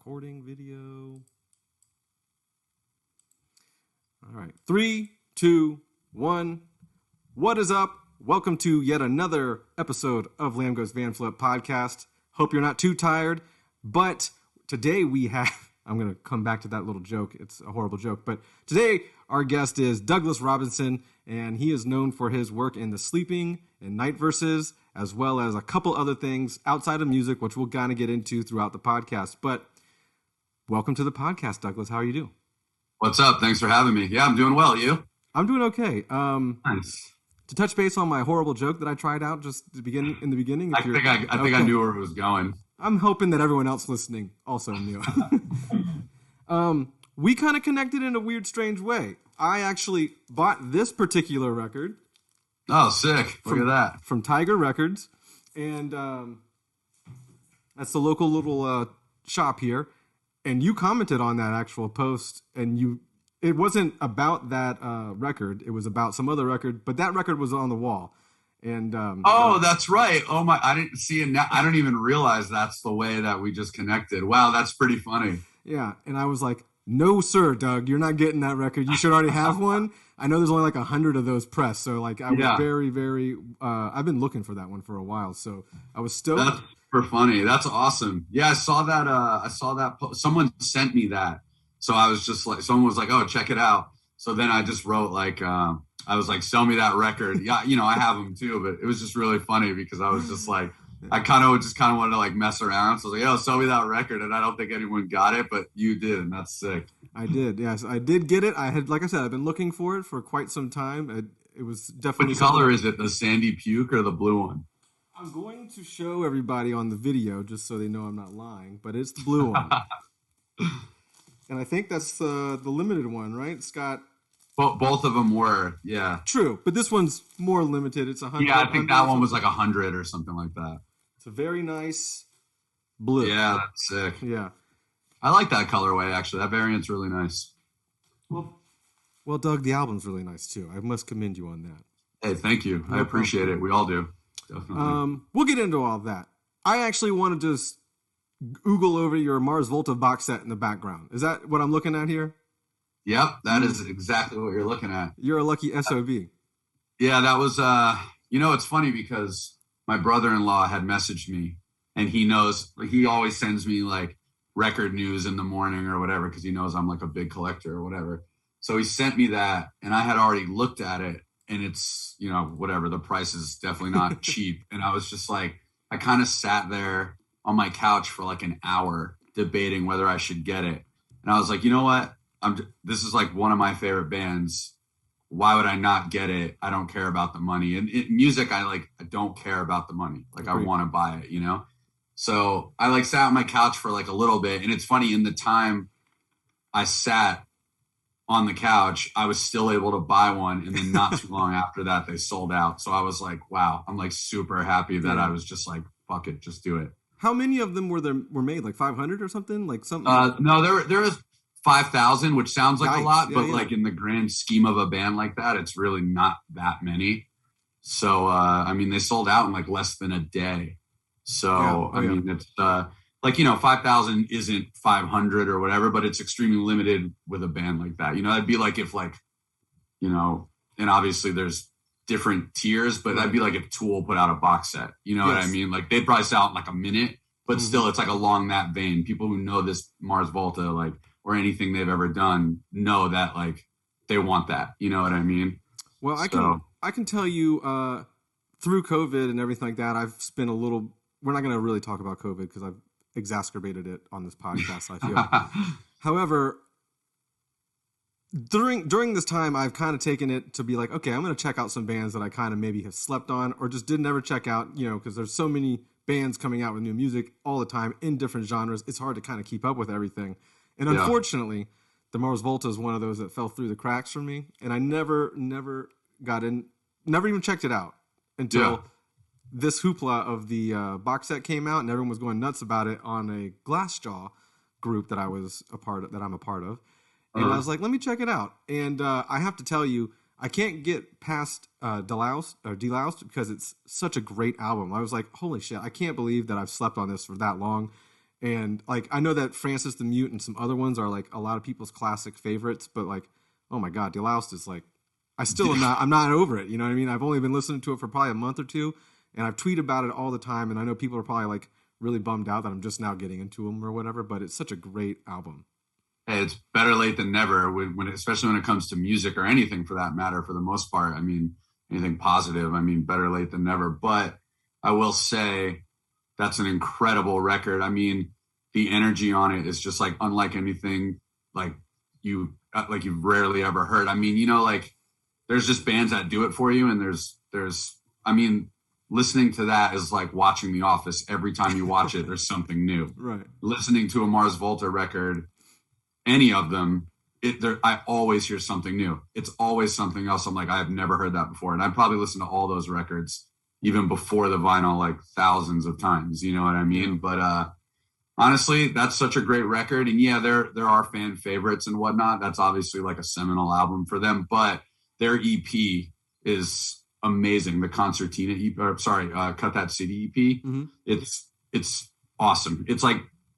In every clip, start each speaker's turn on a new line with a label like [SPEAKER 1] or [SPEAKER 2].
[SPEAKER 1] Recording video. All right. 3, 2, 1. What is up? Welcome to yet another episode of Lambgoat's Vanflip podcast. Hope you're not too tired, but today we have, I'm going to come back to that little joke. It's a horrible joke, but today our guest is Douglas Robinson, and he is known for his work in the Sleeping and Night Verses, as well as a couple other things outside of music, which we'll kind of get into throughout the podcast. But welcome to the podcast, Douglas. How are you doing?
[SPEAKER 2] What's up? Thanks for having me. Yeah, I'm doing well. You?
[SPEAKER 1] I'm doing okay.
[SPEAKER 2] Nice.
[SPEAKER 1] To touch base on my horrible joke that I tried out just in the beginning.
[SPEAKER 2] I think I knew where it was going.
[SPEAKER 1] I'm hoping that everyone else listening also knew. We kind of connected in a weird, strange way. I actually bought this particular record.
[SPEAKER 2] Oh, sick. Look at that.
[SPEAKER 1] From Tiger Records. And that's the local little shop here. And you commented on that actual post, and it wasn't about that record. It was about some other record, but that record was on the wall. And
[SPEAKER 2] that's right. Oh my, I didn't see it now. I don't even realize that's the way that we just connected. Wow, that's pretty funny.
[SPEAKER 1] Yeah, and I was like, no, sir, Doug, you're not getting that record. You should already have one. I know there's only like 100 of those pressed, so like I was very, very. I've been looking for that one for a while, so I was stoked.
[SPEAKER 2] That's super funny. That's awesome. Yeah, I saw that. Someone sent me that, so I was just like, someone was like, "Oh, check it out." So then I just wrote like, I was like, "Sell me that record." Yeah, I have them too, but it was just really funny because I was just like. I kind of wanted to like mess around. So I was like, "Yo, sell me that record." And I don't think anyone got it, but you did. And that's sick.
[SPEAKER 1] I did. Yes, I did get it. I had, like I said, I've been looking for it for quite some time. It was definitely.
[SPEAKER 2] What color is it? The sandy puke or the blue one?
[SPEAKER 1] I'm going to show everybody on the video just so they know I'm not lying, but it's the blue one. And I think that's the limited one, right? It's got.
[SPEAKER 2] Both of them were, yeah.
[SPEAKER 1] True, but this one's more limited. It's 100.
[SPEAKER 2] Yeah, I think that one was like 100 or something like that.
[SPEAKER 1] It's a very nice blue.
[SPEAKER 2] Yeah, that's sick.
[SPEAKER 1] Yeah.
[SPEAKER 2] I like that colorway, actually. That variant's really nice.
[SPEAKER 1] Well, Doug, the album's really nice, too. I must commend you on that.
[SPEAKER 2] Hey, thank you. I appreciate it. We all do. Definitely.
[SPEAKER 1] We'll get into all of that. I actually wanted to just oogle over your Mars Volta box set in the background. Is that what I'm looking at here?
[SPEAKER 2] Yep, that is exactly what you're looking at.
[SPEAKER 1] You're a lucky SOB.
[SPEAKER 2] Yeah, that was, it's funny because my brother-in-law had messaged me, and he knows, like, he always sends me, like, record news in the morning or whatever because he knows I'm, like, a big collector or whatever. So he sent me that, and I had already looked at it, and it's, whatever, the price is definitely not cheap. And I was just like, I kind of sat there on my couch for, like, an hour debating whether I should get it. And I was like, you know what? This is like one of my favorite bands. Why would I not get it? I don't care about the money. And music, I don't care about the money. Like, I want to buy it, So I like sat on my couch for like a little bit. And it's funny, in the time I sat on the couch, I was still able to buy one. And then not too long after that, they sold out. So I was like, wow, I'm like super happy that I was just like, fuck it, just do it.
[SPEAKER 1] How many of them were made? Like 500 or something? Like something?
[SPEAKER 2] No, there was 5,000, which sounds like a lot, but like in the grand scheme of a band like that, it's really not that many. So, they sold out in like less than a day. So, it's like, 5,000 isn't 500 or whatever, but it's extremely limited with a band like that. That'd be like if like, and obviously there's different tiers, but that'd be like if Tool put out a box set, what I mean? Like they'd probably sell out in like a minute, but still it's like along that vein. People who know this Mars Volta, like, or anything they've ever done, know that like they want that. You know what I mean?
[SPEAKER 1] Well, I can tell you through COVID and everything like that, I've spent we're not going to really talk about COVID because I've exacerbated it on this podcast, I feel. However, during this time, I've kind of taken it to be like, okay, I'm going to check out some bands that I kind of maybe have slept on or just didn't ever check out, because there's so many bands coming out with new music all the time in different genres. It's hard to kind of keep up with everything. And unfortunately, the Mars Volta is one of those that fell through the cracks for me. And I never got in, never even checked it out until this hoopla of the box set came out and everyone was going nuts about it on a Glassjaw group that I'm a part of. And I was like, let me check it out. And I have to tell you, I can't get past Deloused because it's such a great album. I was like, holy shit, I can't believe that I've slept on this for that long. And like, I know that Francis the Mute and some other ones are like a lot of people's classic favorites, but like, oh my God, Deloused is like, I'm not over it. You know what I mean? I've only been listening to it for probably a month or two, and I've tweeted about it all the time. And I know people are probably like really bummed out that I'm just now getting into them or whatever, but it's such a great album.
[SPEAKER 2] Hey, it's better late than never especially when it comes to music or anything for that matter, for the most part. I mean, anything positive, I mean, better late than never. But I will say that's an incredible record. I mean, the energy on it is just like unlike anything like you've rarely ever heard. I mean, like there's just bands that do it for you. And I mean, listening to that is like watching The Office. Every time you watch it, there's something new.
[SPEAKER 1] Right.
[SPEAKER 2] Listening to a Mars Volta record, any of them, I always hear something new. It's always something else. I'm like, I've never heard that before. And I probably listened to all those records even before the vinyl, like thousands of times, you know what I mean? But honestly, that's such a great record. And yeah, there are fan favorites and whatnot. That's obviously like a seminal album for them, but their EP is amazing. The Concertina EP, Cut That City EP. Mm-hmm. It's awesome. It's like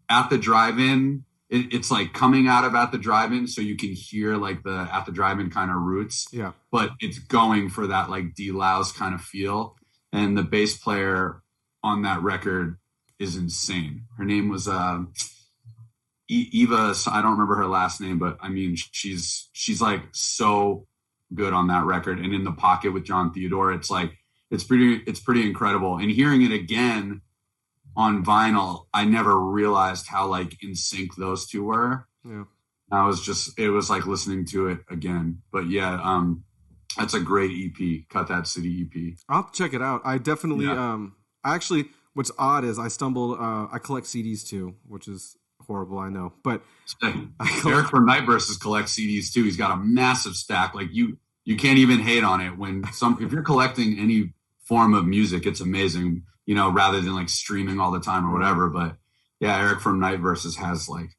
[SPEAKER 2] at the drive-in, it's like coming out of At the Drive-In, so you can hear like the At the Drive-In kind of roots. Yeah. But it's going for that like D-Louse kind of feel. And the bass player on that record is insane. Her name was Eva. I don't remember her last name, but I mean, she's like so good on that record. And In the Pocket with John Theodore, it's like it's pretty incredible. And hearing it again on vinyl, I never realized how like in sync those two were. Yeah. It was like listening to it again. But yeah, that's a great EP, Cut That City EP.
[SPEAKER 1] I'll have to check it out. I definitely, what's odd is I collect CDs too, which is horrible, I know. But
[SPEAKER 2] Eric from Nightbursts collects CDs too. He's got a massive stack. Like you can't even hate on it if you're collecting any form of music, it's amazing, rather than like streaming all the time or whatever. But yeah, Eric from Nightbursts has like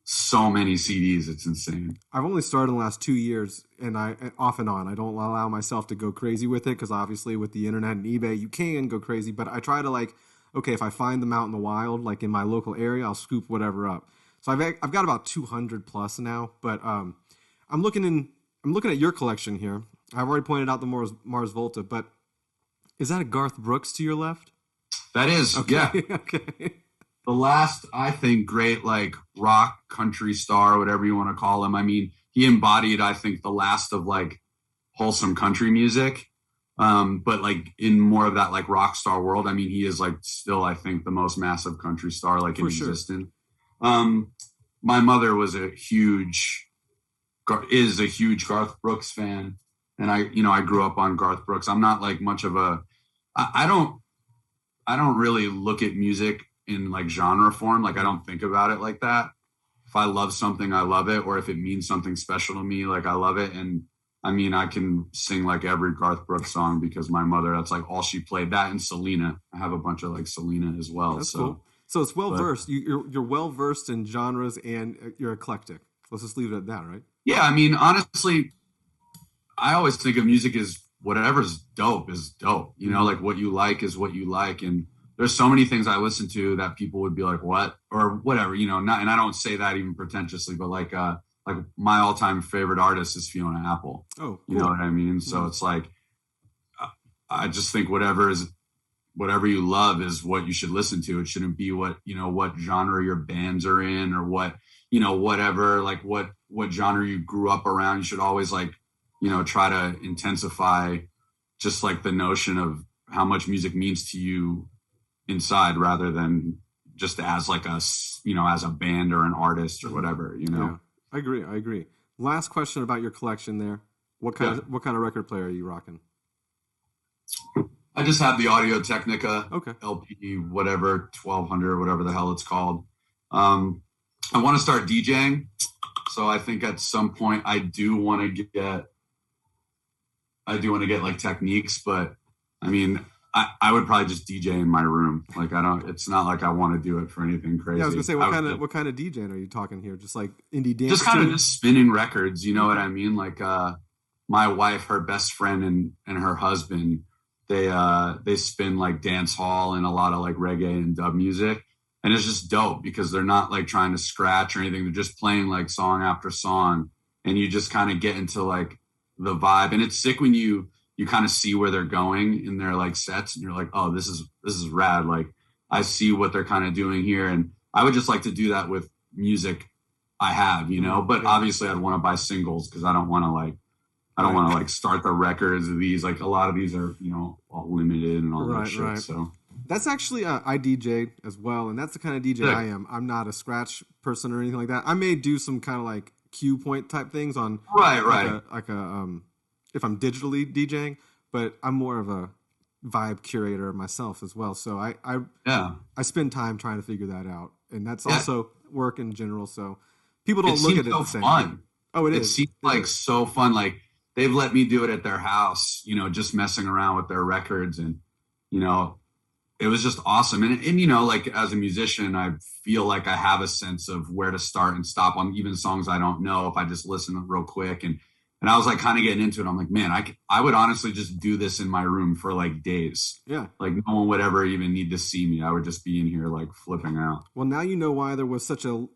[SPEAKER 2] so many CDs. It's insane.
[SPEAKER 1] I've only started in the last 2 years, and off and on, I don't allow myself to go crazy with it because obviously with the internet and eBay, you can go crazy. But I try to like, okay, if I find them out in the wild, like in my local area, I'll scoop whatever up. So I've got about 200 plus now. But I'm looking at your collection here. I've already pointed out the Mars Volta, but is that a Garth Brooks to your left?
[SPEAKER 2] That is, okay. Yeah. Okay. The last, I think, great like rock country star, whatever you want to call him. I mean, he embodied, I think, the last of like wholesome country music, but like in more of that like rock star world. I mean, he is like still, I think, the most massive country star like in existence. My mother is a huge Garth Brooks fan, and I grew up on Garth Brooks. I'm not like much of I don't really look at music in like genre form. Like I don't think about it like that. If I love something, I love it. Or if it means something special to me, like I love it. And I mean, I can sing like every Garth Brooks song because my mother, that's like all she played. That and Selena. I have a bunch of like Selena as well.
[SPEAKER 1] That's cool. So it's well versed. You're well versed in genres and you're eclectic. Let's just leave it at that, right?
[SPEAKER 2] Yeah. I mean, honestly, I always think of music as whatever's dope is dope. Like what you like is what you like. And there's so many things I listen to that people would be like, what? Or whatever, not, and I don't say that even pretentiously, but like my all-time favorite artist is Fiona Apple. Oh, cool. You know what I mean? So it's like, I just think whatever you love is what you should listen to. It shouldn't be what genre your bands are in or what, whatever, like what genre you grew up around. You should always like, try to intensify just like the notion of how much music means to you inside rather than just as like as a band or an artist or whatever, Yeah,
[SPEAKER 1] I agree. Last question about your collection there. What kind of record player are you rocking?
[SPEAKER 2] I just have the Audio Technica LP, whatever, 1200, whatever the hell it's called. I want to start DJing. So I think at some point I do want to get like techniques, but I mean, I would probably just DJ in my room. Like it's not like I want to do it for anything crazy.
[SPEAKER 1] Yeah, I was gonna say, what kind of DJing are you talking here? Just like indie dance?
[SPEAKER 2] Just kind of just spinning records. You know what I mean? Like my wife, her best friend and her husband, they spin like dance hall and a lot of like reggae and dub music. And it's just dope because they're not like trying to scratch or anything. They're just playing like song after song, and you just kind of get into like the vibe. And it's sick when you kind of see where they're going in their like sets, and you're like, oh, this is rad. Like I see what they're kind of doing here, and I would just like to do that with music I have, you know. But obviously, I'd want to buy singles because I don't want to like start the records of these. Like a lot of these are, you know, all limited and all that shit. Right. So
[SPEAKER 1] that's actually I DJ as well, and that's the kind of DJ I am. I'm not a scratch person or anything like that. I may do some kind of like cue point type things on like a if I'm digitally DJing, but I'm more of a vibe curator myself as well. So I spend time trying to figure that out, and that's also work in general. So people don't look at it the same.
[SPEAKER 2] Fun.
[SPEAKER 1] Oh, it
[SPEAKER 2] seems like so fun. Like they've let me do it at their house, you know, just messing around with their records, and you know, it was just awesome. And you know, like as a musician, I feel like I have a sense of where to start and stop on even songs I don't know if I just listen real quick. And I was like kind of getting into it. I'm like, man, I would honestly just do this in my room for like days.
[SPEAKER 1] Yeah.
[SPEAKER 2] Like no one would ever even need to see me. I would just be in here like flipping out.
[SPEAKER 1] Well, now you know why there was such a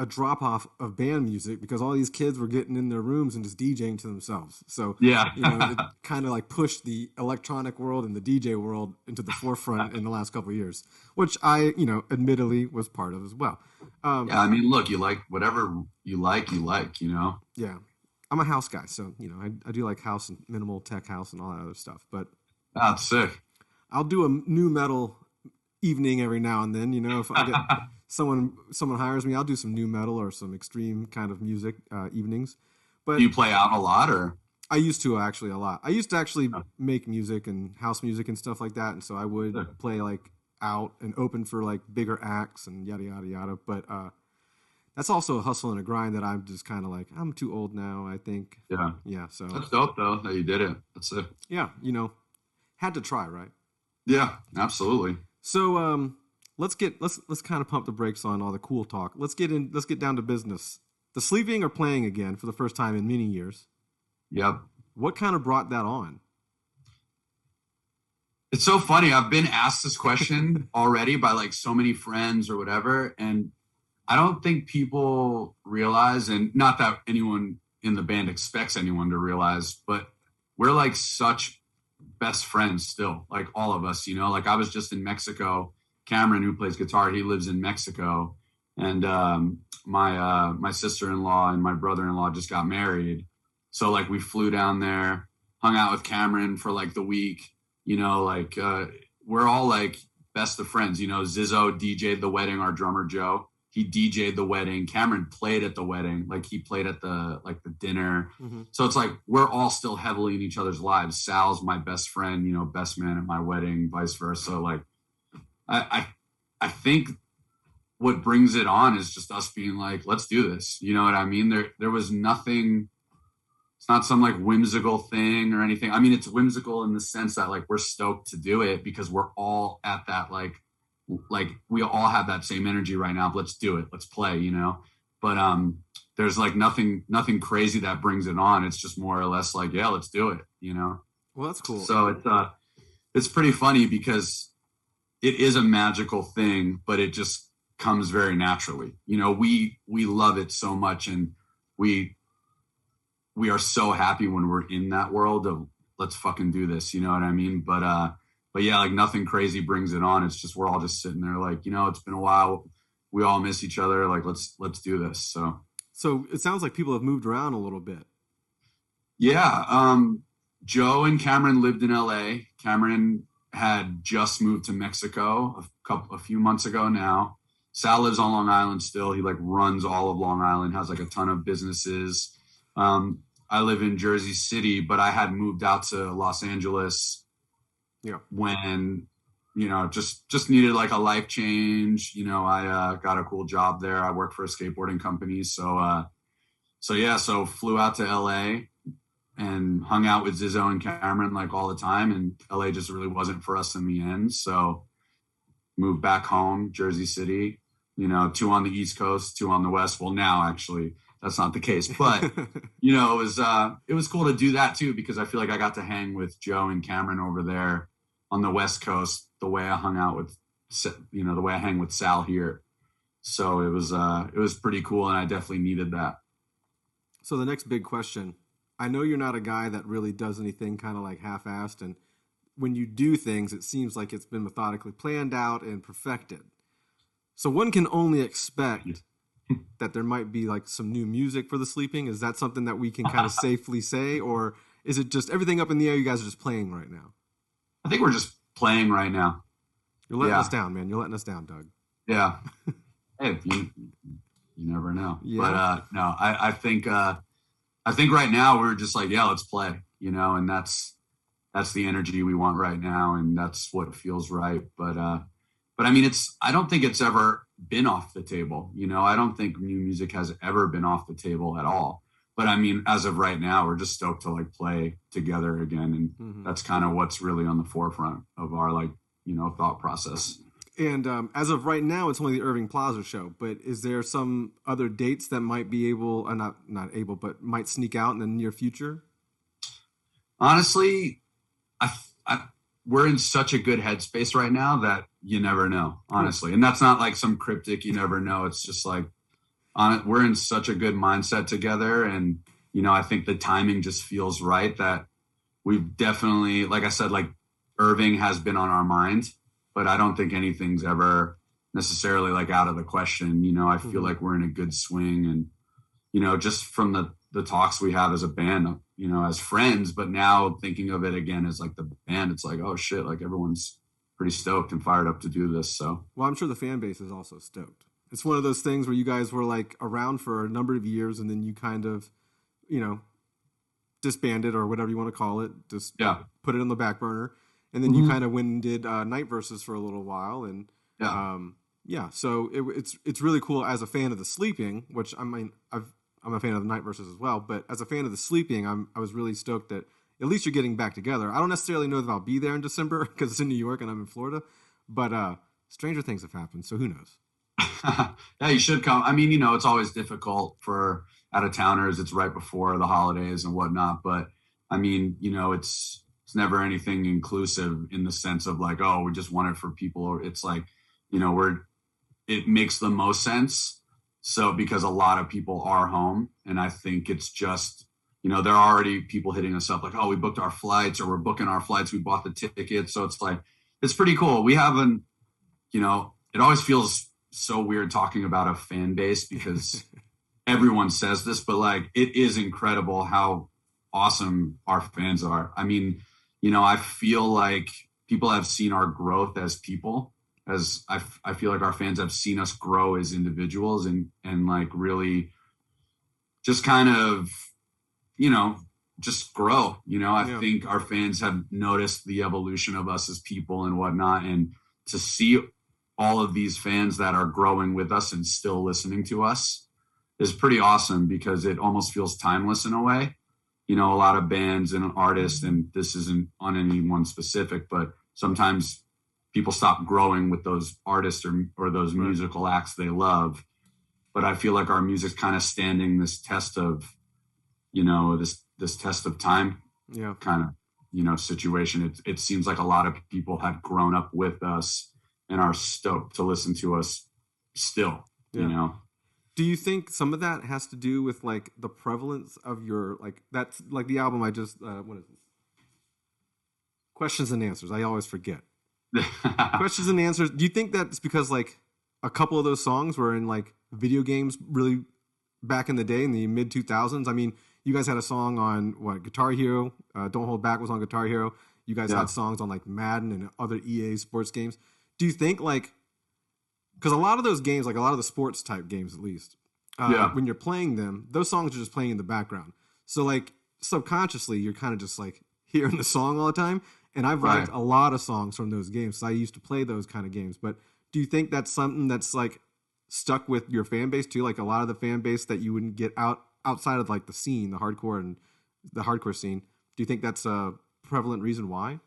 [SPEAKER 1] drop off of band music, because all these kids were getting in their rooms and just DJing to themselves. So
[SPEAKER 2] yeah,
[SPEAKER 1] you know, it kind of like pushed the electronic world and the DJ world into the forefront in the last couple of years, which I, you know, admittedly was part of as well.
[SPEAKER 2] Yeah, I mean, look, you like whatever you like, you know.
[SPEAKER 1] Yeah, I'm a house guy, so you know, I do like house and minimal tech house and all that other stuff. But
[SPEAKER 2] that's sick.
[SPEAKER 1] I'll do a new metal evening every now and then. You know, if I get someone hires me, I'll do some new metal or some extreme kind of music evenings. But
[SPEAKER 2] do you play out a lot, or?
[SPEAKER 1] I used to actually a lot. I used to actually make music and house music and stuff like that, and so I would play like out and open for like bigger acts and yada yada yada. But that's also a hustle and a grind that I'm just kind of like, I'm too old now, I think. Yeah. So
[SPEAKER 2] that's dope though that you did it. That's it.
[SPEAKER 1] Yeah, you know, had to try, right?
[SPEAKER 2] Yeah, absolutely.
[SPEAKER 1] So let's kind of pump the brakes on all the cool talk. Let's get down to business. The sleeping or playing again for the first time in many years.
[SPEAKER 2] Yep.
[SPEAKER 1] What kind of brought that on?
[SPEAKER 2] It's so funny. I've been asked this question already by like so many friends or whatever, and I don't think people realize, and not that anyone in the band expects anyone to realize, but we're like such best friends still, like all of us, you know. Like I was just in Mexico. Cameron, who plays guitar, he lives in Mexico, and my sister-in-law and my brother-in-law just got married, so like we flew down there, hung out with Cameron for like the week, you know. Like we're all like best of friends, you know. Zizzo DJ'd the wedding, our drummer Joe, he DJ'd the wedding. Cameron played at the wedding, like he played at the dinner. Mm-hmm. So it's like we're all still heavily in each other's lives. Sal's my best friend, you know, best man at my wedding, vice versa. Like I think what brings it on is just us being like, let's do this. You know what I mean? There was nothing. It's not some like whimsical thing or anything. I mean, it's whimsical in the sense that like we're stoked to do it because we're all at that like we all have that same energy right now. Let's do it. Let's play, you know. But there's like nothing crazy that brings it on. It's just more or less like, yeah, let's do it, you know.
[SPEAKER 1] Well, that's cool.
[SPEAKER 2] So it's pretty funny because it is a magical thing, but it just comes very naturally. You know, we love it so much, and we are so happy when we're in that world of let's fucking do this. You know what I mean? But yeah, like nothing crazy brings it on. It's just we're all just sitting there like, you know, it's been a while. We all miss each other. Like let's do this. So
[SPEAKER 1] it sounds like people have moved around a little bit.
[SPEAKER 2] Yeah. Joe and Cameron lived in LA. Cameron had just moved to Mexico a few months ago now. Sal lives on Long Island still. He like runs all of Long Island, has like a ton of businesses. I live in Jersey City, but I had moved out to Los Angeles when, you know, just needed like a life change. You know, I got a cool job there. I work for a skateboarding company. So flew out to LA and hung out with Zizzo and Cameron like all the time. And LA just really wasn't for us in the end. So moved back home, Jersey City, you know, 2 on the East Coast, 2 on the West. Well, now actually that's not the case, but you know, it was cool to do that too, because I feel like I got to hang with Joe and Cameron over there on the West Coast, the way I hung out with the way I hang with Sal here. So it was pretty cool, and I definitely needed that.
[SPEAKER 1] So the next big question, I know you're not a guy that really does anything kind of like half-assed, and when you do things, it seems like it's been methodically planned out and perfected. So one can only expect that there might be like some new music for the sleeping. Is that something that we can kind of safely say, or is it just everything up in the air? You guys are just playing right now.
[SPEAKER 2] I think we're just playing right now.
[SPEAKER 1] You're letting us down, man. You're letting us down, Doug.
[SPEAKER 2] Yeah. Hey, you never know.
[SPEAKER 1] Yeah.
[SPEAKER 2] But no, I think right now we're just like, yeah, let's play, and that's the energy we want right now, and that's what feels right. But I mean, I don't think it's ever been off the table. I don't think new music has ever been off the table at all. But I mean, as of right now, we're just stoked to like play together again. And that's kind of what's really on the forefront of our thought process.
[SPEAKER 1] And as of right now, it's only the Irving Plaza show. But is there some other dates that might be able, not able, but might sneak out in the near future?
[SPEAKER 2] Honestly, we're in such a good headspace right now that you never know, honestly. And that's not like some cryptic, you never know. It's just like, we're in such a good mindset together. And, I think the timing just feels right that we've definitely, like I said, like Irving has been on our mind, but I don't think anything's ever necessarily like out of the question. I feel like we're in a good swing, and, just from the talks we have as a band, as friends, but now thinking of it again as like the band, it's like, oh shit, like everyone's pretty stoked and fired up to do this. So,
[SPEAKER 1] well, I'm sure the fan base is also stoked. It's one of those things where you guys were like around for a number of years, and then you kind of, disbanded or whatever you want to call it, just put it on the back burner. And then you kind of went and did Night Versus for a little while. And so it's really cool as a fan of the Sleeping, which I mean, I'm a fan of the Night Versus as well, but as a fan of the Sleeping, I was really stoked that at least you're getting back together. I don't necessarily know that I'll be there in December because it's in New York and I'm in Florida, but stranger things have happened, so who knows?
[SPEAKER 2] Yeah, you should come. I mean, it's always difficult for out-of-towners. It's right before the holidays and whatnot, but I mean, it's never anything inclusive in the sense of like, oh, we just want it for people. Or it's like, it makes the most sense. So because a lot of people are home, and I think it's just, there are already people hitting us up like, oh, we booked our flights, or we're booking our flights. We bought the tickets. So it's like, it's pretty cool. We haven't, it always feels so weird talking about a fan base because everyone says this, but like, it is incredible how awesome our fans are. I mean, I feel like people have seen our growth as people, as I feel like our fans have seen us grow as individuals and like really just kind of, just grow. I think our fans have noticed the evolution of us as people and whatnot. And to see all of these fans that are growing with us and still listening to us is pretty awesome because it almost feels timeless in a way. A lot of bands and artists, and this isn't on anyone specific, but sometimes people stop growing with those artists or those musical acts they love. But I feel like our music's kind of standing this test of, this test of time kind of, situation. It seems like a lot of people have grown up with us and are stoked to listen to us still,
[SPEAKER 1] Do you think some of that has to do with like the prevalence of your, like that's like the album I just, what is this? Questions and Answers. I always forget. Questions and Answers. Do you think that's because like a couple of those songs were in like video games really back in the day in the mid 2000s? I mean, you guys had a song on Guitar Hero, Don't Hold Back was on Guitar Hero. You guys had songs on like Madden and other EA sports games. Do you think like, because a lot of those games, like a lot of the sports type games at least, when you're playing them, those songs are just playing in the background. So like subconsciously, you're kind of just like hearing the song all the time. And I've liked a lot of songs from those games. So I used to play those kind of games. But do you think that's something that's like stuck with your fan base too? Like a lot of the fan base that you wouldn't get outside of like the scene, the hardcore scene. Do you think that's a prevalent reason why?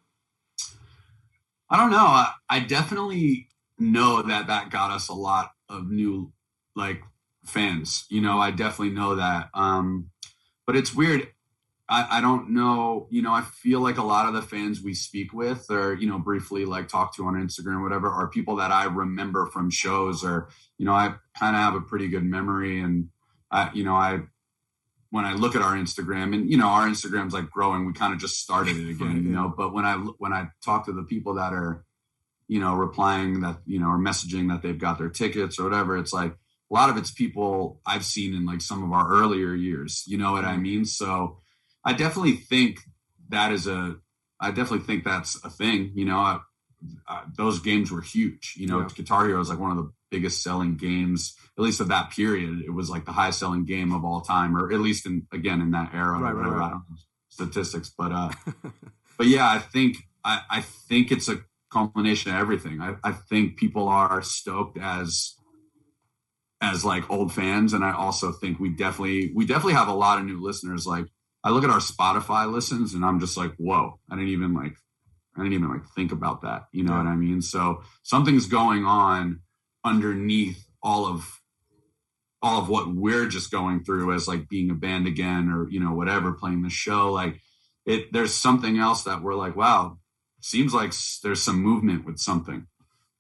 [SPEAKER 2] I don't know. I definitely know that got us a lot of new like fans. I definitely know that. But it's weird. I don't know, I feel like a lot of the fans we speak with or, briefly like talk to on Instagram or whatever are people that I remember from shows or, I kind of have a pretty good memory. And when I look at our Instagram and, our Instagram's like growing, we kind of just started it again, but when I talk to the people that are, replying that, or messaging that they've got their tickets or whatever, it's like a lot of it's people I've seen in like some of our earlier years, you know what I mean? So I definitely think that's a thing, those games were huge, Guitar Hero is like one of the biggest selling games, at least of that period. It was like the highest selling game of all time, or at least in that era,
[SPEAKER 1] right.
[SPEAKER 2] I don't know statistics, but yeah, I think it's a culmination of everything. I think people are stoked as like old fans. And I also think we definitely have a lot of new listeners. Like I look at our Spotify listens and I'm just like, whoa, I didn't even think about that. You know what I mean? So something's going on underneath all of what we're just going through as like being a band again, or, whatever, playing the show. Like there's something else that we're like, wow, seems like there's some movement with something.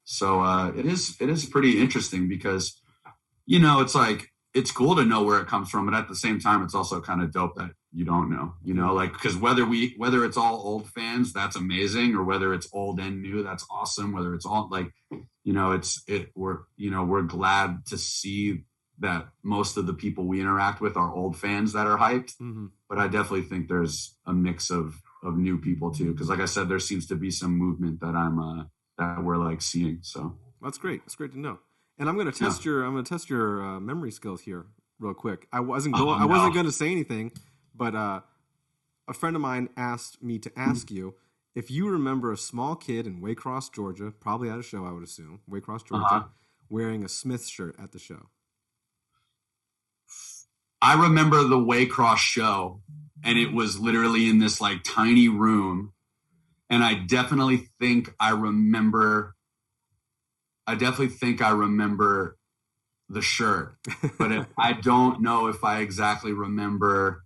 [SPEAKER 2] So it is pretty interesting because, it's like, it's cool to know where it comes from, but at the same time, it's also kind of dope that you don't know, like, because whether it's all old fans, that's amazing, or whether it's old and new, that's awesome. Whether it's all like, we're glad to see that most of the people we interact with are old fans that are hyped. Mm-hmm. But I definitely think there's a mix of new people too, because like I said, there seems to be some movement that that we're like seeing. So
[SPEAKER 1] that's great. It's great to know. And I'm going to test your memory skills here real quick. I wasn't going to say anything, but a friend of mine asked me to ask you if you remember a small kid in Waycross, Georgia, probably at a show, I would assume, Waycross, Georgia, wearing a Smith shirt at the show.
[SPEAKER 2] I remember the Waycross show, and it was literally in this like tiny room, and I definitely think I remember the shirt, but I don't know if I exactly remember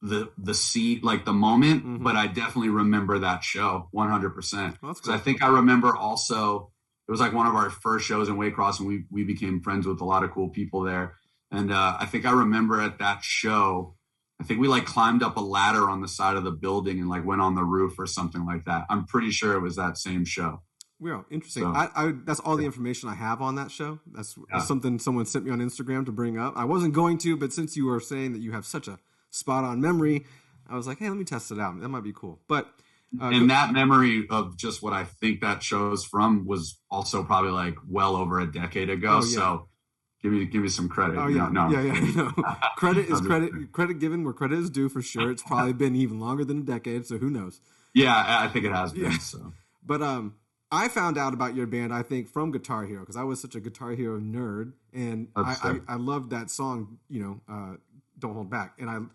[SPEAKER 2] the seat, like the moment, mm-hmm. but I definitely remember that show 100%. Well, cool. I think I remember also, it was like one of our first shows in Waycross, and we became friends with a lot of cool people there. And I think I remember at that show, I think we like climbed up a ladder on the side of the building and like went on the roof or something like that. I'm pretty sure it was that same show.
[SPEAKER 1] Yeah, interesting. So, that's all the information I have on that show. That's something someone sent me on Instagram to bring up. I wasn't going to, but since you were saying that you have such a spot-on memory, I was like, hey, let me test it out. That might be cool. But
[SPEAKER 2] that memory of just what I think that show's from was also probably like well over a decade ago. Oh, yeah. So give me some credit.
[SPEAKER 1] Oh yeah, no. Credit is credit. Credit given where credit is due, for sure. It's probably been even longer than a decade, so who knows?
[SPEAKER 2] Yeah, I think it has been. Yeah. So,
[SPEAKER 1] but I found out about your band, I think, from Guitar Hero, because I was such a Guitar Hero nerd, and I loved that song, Don't Hold Back. And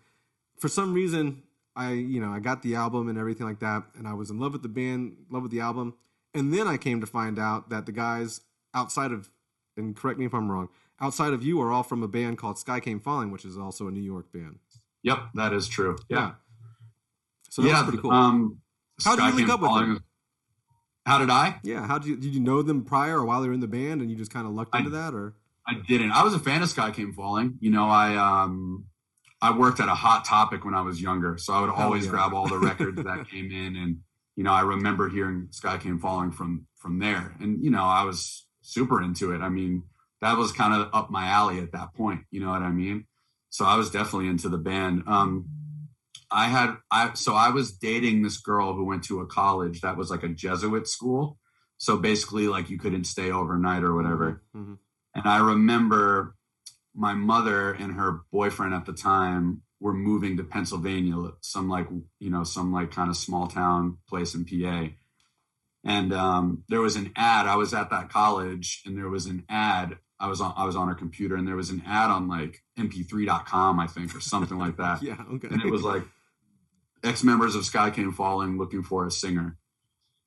[SPEAKER 1] for some reason, I got the album and everything like that, and I was in love with the band, love with the album. And then I came to find out that the guys outside of, and correct me if I'm wrong, outside of you are all from a band called SkyCameFalling, which is also a New York band.
[SPEAKER 2] Yep, that is true. Yeah.
[SPEAKER 1] So that's pretty cool. How did you link up with them?
[SPEAKER 2] How did I?
[SPEAKER 1] Yeah, did you know them prior or while they were in the band, and you just kind of lucked into that, or?
[SPEAKER 2] I didn't. I was a fan of SkyCameFalling. I worked at a Hot Topic when I was younger, so I would always grab all the records that came in, and I remember hearing SkyCameFalling from there, and I was super into it. I mean, that was kind of up my alley at that point. You know what I mean? So I was definitely into the band. I was dating this girl who went to a college that was like a Jesuit school. So basically like you couldn't stay overnight or whatever. Mm-hmm. And I remember my mother and her boyfriend at the time were moving to Pennsylvania, some kind of small town place in PA. And there was an ad. I was at that college, and there was an ad. I was on her computer, and there was an ad on like mp3.com, I think, or something like that.
[SPEAKER 1] Yeah, okay.
[SPEAKER 2] And it was like ex-members of SkyCameFalling looking for a singer.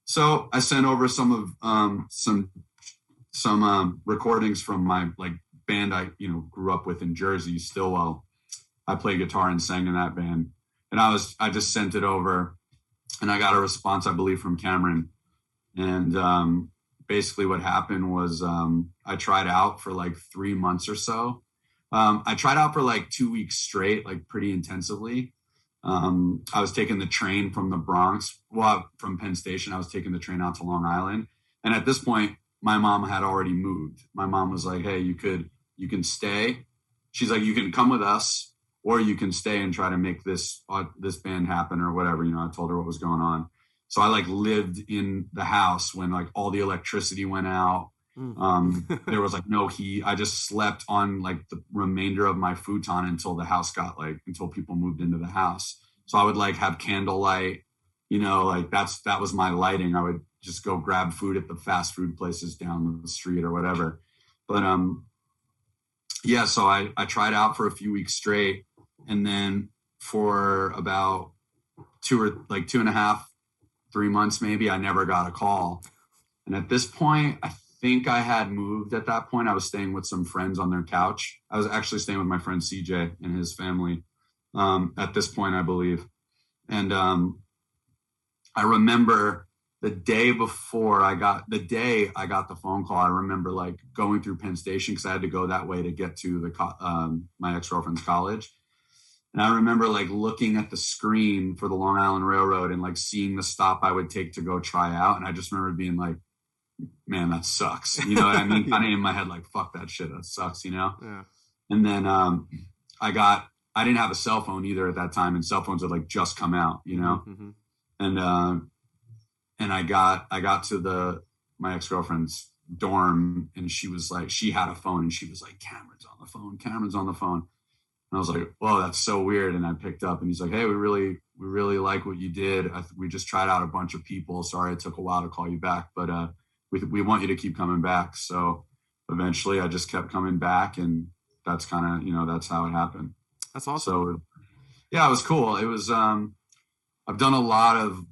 [SPEAKER 2] So I sent over some recordings from my like band I grew up with in Jersey, Stillwell. I played guitar and sang in that band. And I just sent it over, and I got a response, I believe, from Cameron. And basically what happened was I tried out for like 3 months or so. I tried out for like 2 weeks straight, like pretty intensively. I was taking the train from the Bronx, from Penn Station. I was taking the train out to Long Island. And at this point, my mom had already moved. My mom was like, hey, you can stay. She's like, you can come with us, or you can stay and try to make this band happen or whatever. You know, I told her what was going on. So I like lived in the house when like all the electricity went out. There was like no heat. I just slept on like the remainder of my futon until the house until people moved into the house. So I would like have candlelight, you know, like that was my lighting. I would just go grab food at the fast food places down the street or whatever. But yeah, so I tried out for a few weeks straight, and then for about 2.5, 3 months maybe, I never got a call. And at this point, I think I had moved at that point. I was staying with some friends on their couch. I was actually staying with my friend CJ and his family at this point, I believe. And I remember the day I got the phone call, I remember like going through Penn Station because I had to go that way to get to my ex-girlfriend's college. And I remember like looking at the screen for the Long Island Railroad and like seeing the stop I would take to go try out. And I just remember being like, man, that sucks. You know what I mean? Kind of in my head, like, fuck that shit. That sucks, you know?
[SPEAKER 1] Yeah.
[SPEAKER 2] And then I didn't have a cell phone either at that time. And cell phones had like just come out, you know?
[SPEAKER 1] Mm-hmm.
[SPEAKER 2] And I got to my ex-girlfriend's dorm, and she was like, she had a phone, and she was like, Cameron's on the phone. And I was like, whoa, that's so weird. And I picked up, and he's like, hey, we really like what you did. We just tried out a bunch of people. Sorry, it took a while to call you back, but we want you to keep coming back. So eventually I just kept coming back, and that's kind of, you know, that's how it happened.
[SPEAKER 1] That's awesome.
[SPEAKER 2] So yeah, it was cool. It was, I've done a lot of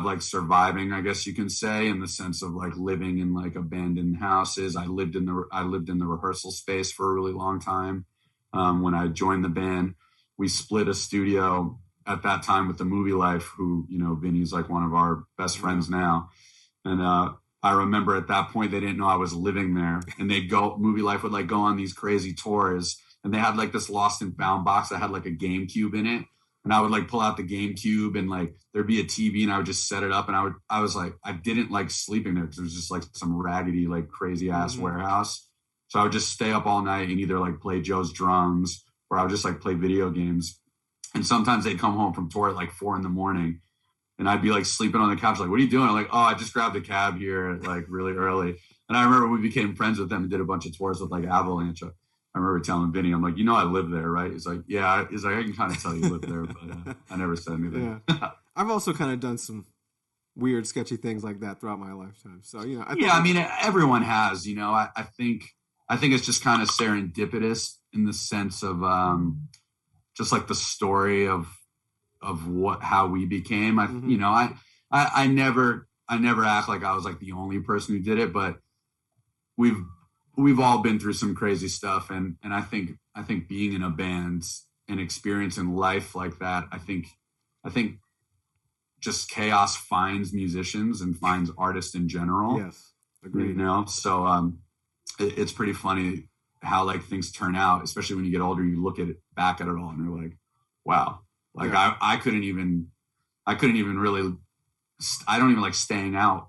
[SPEAKER 2] like surviving, I guess you can say, in the sense of like living in like abandoned houses. I lived in the rehearsal space for a really long time. When I joined the band, we split a studio at that time with the Movie Life, who, you know, Vinny's like one of our best friends now. And I remember at that point, they didn't know I was living there, and Movie Life would like go on these crazy tours, and they had like this Lost and Found box that had like a GameCube in it. And I would like pull out the GameCube, and like there'd be a TV, and I would just set it up. And I was like, I didn't like sleeping there because it was just like some raggedy, like crazy ass warehouse. So I would just stay up all night and either like play Joe's drums, or I would just like play video games. And sometimes they'd come home from tour at like 4 a.m, and I'd be like sleeping on the couch, like, what are you doing? I'm like, oh, I just grabbed a cab here like really early. And I remember we became friends with them and did a bunch of tours with like Avalanche. I remember telling Vinny, I'm like, you know, I live there, right? He's like, yeah. He's like, I can kind of tell you live there, but I never said anything.
[SPEAKER 1] Yeah. I've also kind of done some weird, sketchy things like that throughout my lifetime. So, you know,
[SPEAKER 2] I mean, everyone has, you know, I think it's just kind of serendipitous in the sense of just like the story of how we became. You know, I never act like I was like the only person who did it, but we've all been through some crazy stuff. And I think being in a band and experiencing life like that, I think just chaos finds musicians and finds artists in general.
[SPEAKER 1] Yes. Agreed.
[SPEAKER 2] You know, so it's pretty funny how like things turn out, especially when you get older. You look back at it all, and you're like, wow, like I couldn't even really, I don't even like staying out,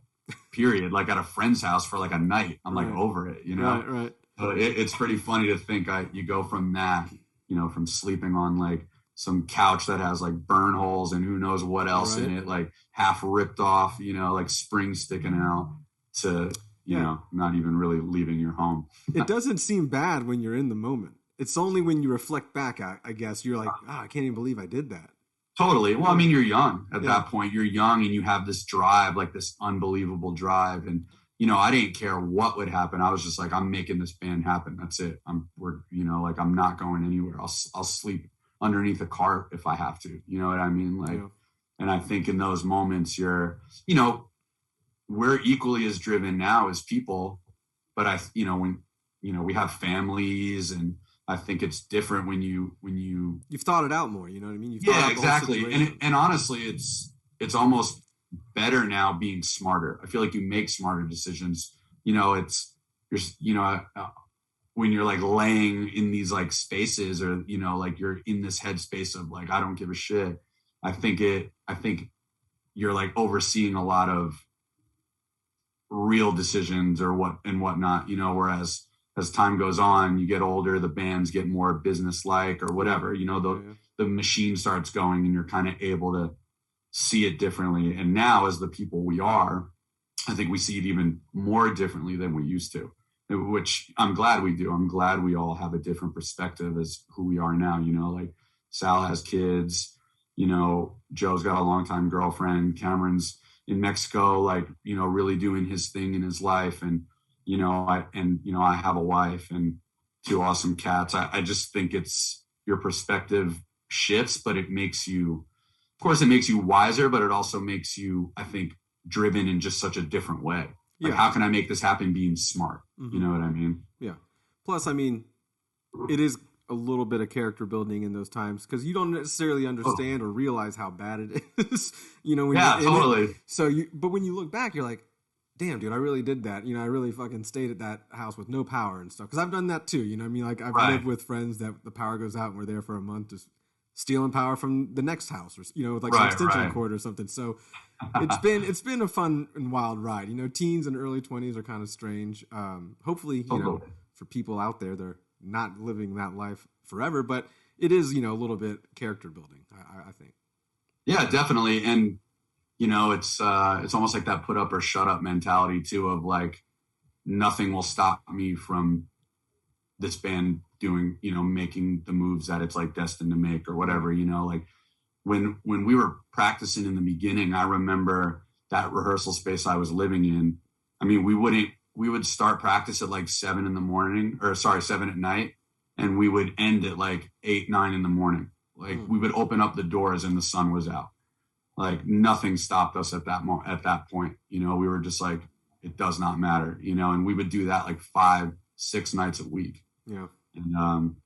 [SPEAKER 2] period, like at a friend's house for like a night. I'm like over it, you know?
[SPEAKER 1] Right.
[SPEAKER 2] So it's pretty funny to think you go from that, you know, from sleeping on like some couch that has like burn holes and who knows what else in it, like half ripped off, you know, like springs sticking out, to, you know, not even really leaving your home.
[SPEAKER 1] It doesn't seem bad when you're in the moment. It's only when you reflect back, I guess, you're like, I can't even believe I did that.
[SPEAKER 2] Totally. Well, I mean, you're young at that point. You're young and you have this drive, like this unbelievable drive. And, you know, I didn't care what would happen. I was just like, I'm making this band happen. That's it. I'm not going anywhere. I'll sleep underneath a cart if I have to. You know what I mean? Like, and I think in those moments we're equally as driven now as people, but when, we have families and I think it's different when
[SPEAKER 1] you've thought it out more. You know what I mean? You've thought
[SPEAKER 2] yeah,
[SPEAKER 1] out the whole
[SPEAKER 2] exactly.
[SPEAKER 1] situation.
[SPEAKER 2] And honestly, it's almost better now being smarter. I feel like you make smarter decisions. When you're like laying in these like spaces, or like you're in this headspace of like I don't give a shit. I think you're like overseeing a lot of real decisions or whatnot. Whereas as time goes on, you get older, the bands get more business like or whatever. The machine starts going, and you're kind of able to see it differently. And now, as the people we are, I think we see it even more differently than we used to, which I'm glad we do. I'm glad we all have a different perspective as who we are now. Like Sal has kids, Joe's got a longtime girlfriend, Cameron's in Mexico, like, really doing his thing in his life. And, I have a wife and two awesome cats. I just think it's your perspective shifts, but it makes you wiser, but it also makes you, I think, driven in just such a different way. Like, how can I make this happen being smart? You know what I mean?
[SPEAKER 1] Yeah. Plus, I mean, it is a little bit of character building in those times because you don't necessarily understand or realize how bad it is. When
[SPEAKER 2] yeah,
[SPEAKER 1] you're
[SPEAKER 2] totally.
[SPEAKER 1] In it. But when you look back, you're like, damn, dude, I really did that. I really fucking stayed at that house with no power and stuff. Because I've done that too. You know what I mean? Like, I've lived with friends that the power goes out and we're there for a month just stealing power from the next house, or with like some extension cord or something. So it's been a fun and wild ride. Teens and early 20s are kind of strange. Hopefully, for people out there, they're not living that life forever, but it is, a little bit character building, I think.
[SPEAKER 2] Yeah, definitely. And it's almost like that put up or shut up mentality too, of like, nothing will stop me from this band doing, making the moves that it's like destined to make or whatever. Like when we were practicing in the beginning, I remember that rehearsal space I was living in. I mean, we would start practice at like 7 at night, and we would end at like 8, 9 in the morning. Like we would open up the doors and the sun was out. Like nothing stopped us at that point. We were just like, it does not matter, and we would do that like 5, 6 nights a week.
[SPEAKER 1] Yeah.
[SPEAKER 2] And,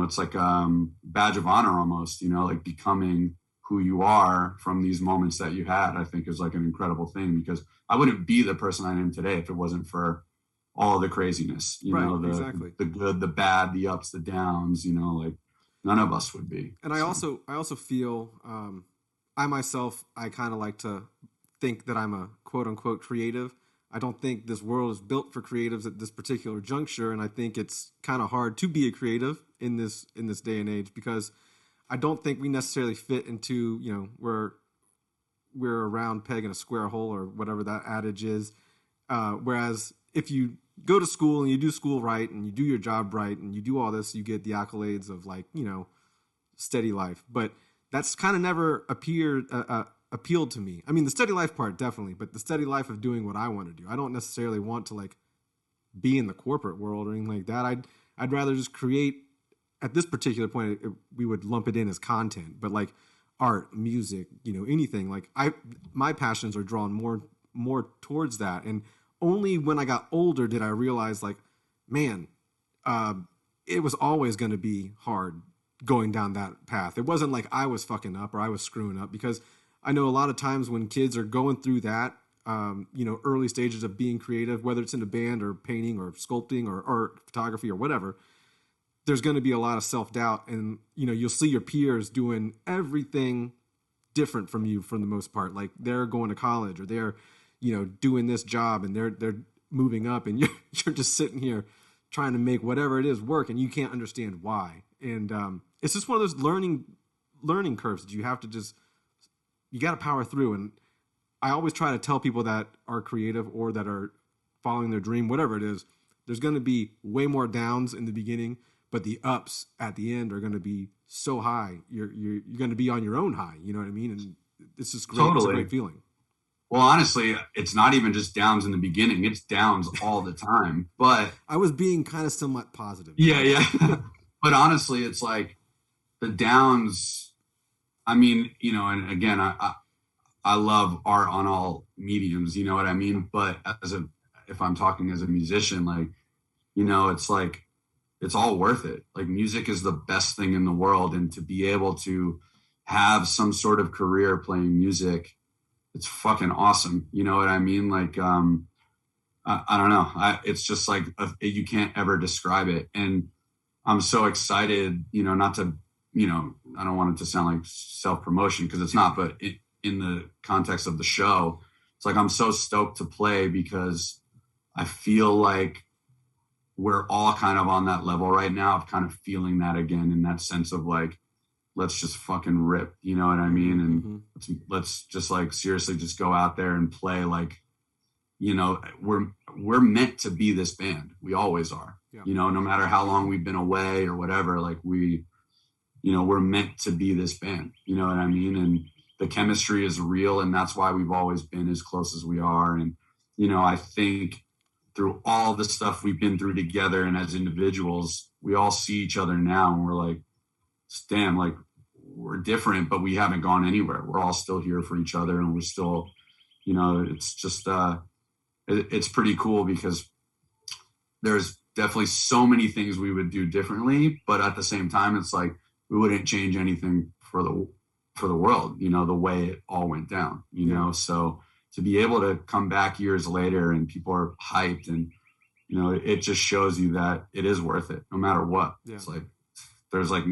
[SPEAKER 2] it's like a badge of honor almost, like becoming who you are from these moments that you had, I think is like an incredible thing, because I wouldn't be the person I am today if it wasn't for all the craziness,
[SPEAKER 1] exactly.
[SPEAKER 2] The good, the bad, the ups, the downs, like none of us would be.
[SPEAKER 1] And I also feel, I myself, I kind of like to think that I'm a quote unquote creative. I don't think this world is built for creatives at this particular juncture, and I think it's kind of hard to be a creative in this day and age, because I don't think we necessarily fit into, we're a round peg in a square hole, or whatever that adage is. Whereas if you go to school and you do school right and you do your job right and you do all this, you get the accolades of like, steady life. But that's kind of never appealed to me. I mean, the steady life part definitely, but the steady life of doing what I want to do. I don't necessarily want to like be in the corporate world or anything like that. I'd rather just create. At this particular point, we would lump it in as content, but like art, music, anything. Like my passions are drawn more towards that. And only when I got older did I realize, like, man, it was always going to be hard going down that path. It wasn't like I was fucking up or I was screwing up, because I know a lot of times when kids are going through that, early stages of being creative, whether it's in a band or painting or sculpting or photography or whatever, there's going to be a lot of self-doubt, and, you'll see your peers doing everything different from you for the most part. Like they're going to college, or they're, doing this job, and they're moving up, and you're just sitting here trying to make whatever it is work, and you can't understand why. And it's just one of those learning curves that you have to you got to power through. And I always try to tell people that are creative or that are following their dream, whatever it is, there's going to be way more downs in the beginning, but the ups at the end are going to be so high. You're going to be on your own high. You know what I mean? And it's just great. Totally. It's a great feeling.
[SPEAKER 2] Well, honestly, it's not even just downs in the beginning. It's downs all the time. But
[SPEAKER 1] I was being kind of somewhat positive.
[SPEAKER 2] Yeah. But honestly, it's like the downs. I mean, and again, I love art on all mediums. You know what I mean? But if I'm talking as a musician, like, you know, it's like, it's all worth it. Like, music is the best thing in the world. And to be able to have some sort of career playing music, it's fucking awesome. You know what I mean? Like, I don't know. It's just like, you can't ever describe it. And I'm so excited, you know, not to, you know, I don't want it to sound like self-promotion because it's not, but in the context of the show, it's like, I'm so stoked to play because I feel like we're all kind of on that level right now of kind of feeling that again, in that sense of like, let's just fucking rip, you know what I mean? And let's just like seriously just go out there and play. Like, you know, we're meant to be this band. We always are, you know, no matter how long we've been away or whatever, like you know, we're meant to be this band, you know what I mean? And the chemistry is real. And that's why we've always been as close as we are. And, you know, I think through all the stuff we've been through together and as individuals, we all see each other now and we're like, damn, like we're different, but we haven't gone anywhere. We're all still here for each other. And we're still, you know, it's just, it's pretty cool because there's definitely so many things we would do differently, but at the same time, it's like, we wouldn't change anything for the world, you know, the way it all went down, you know? So to be able to come back years later and people are hyped and, you know, it just shows you that it is worth it no matter what. It's like, there's like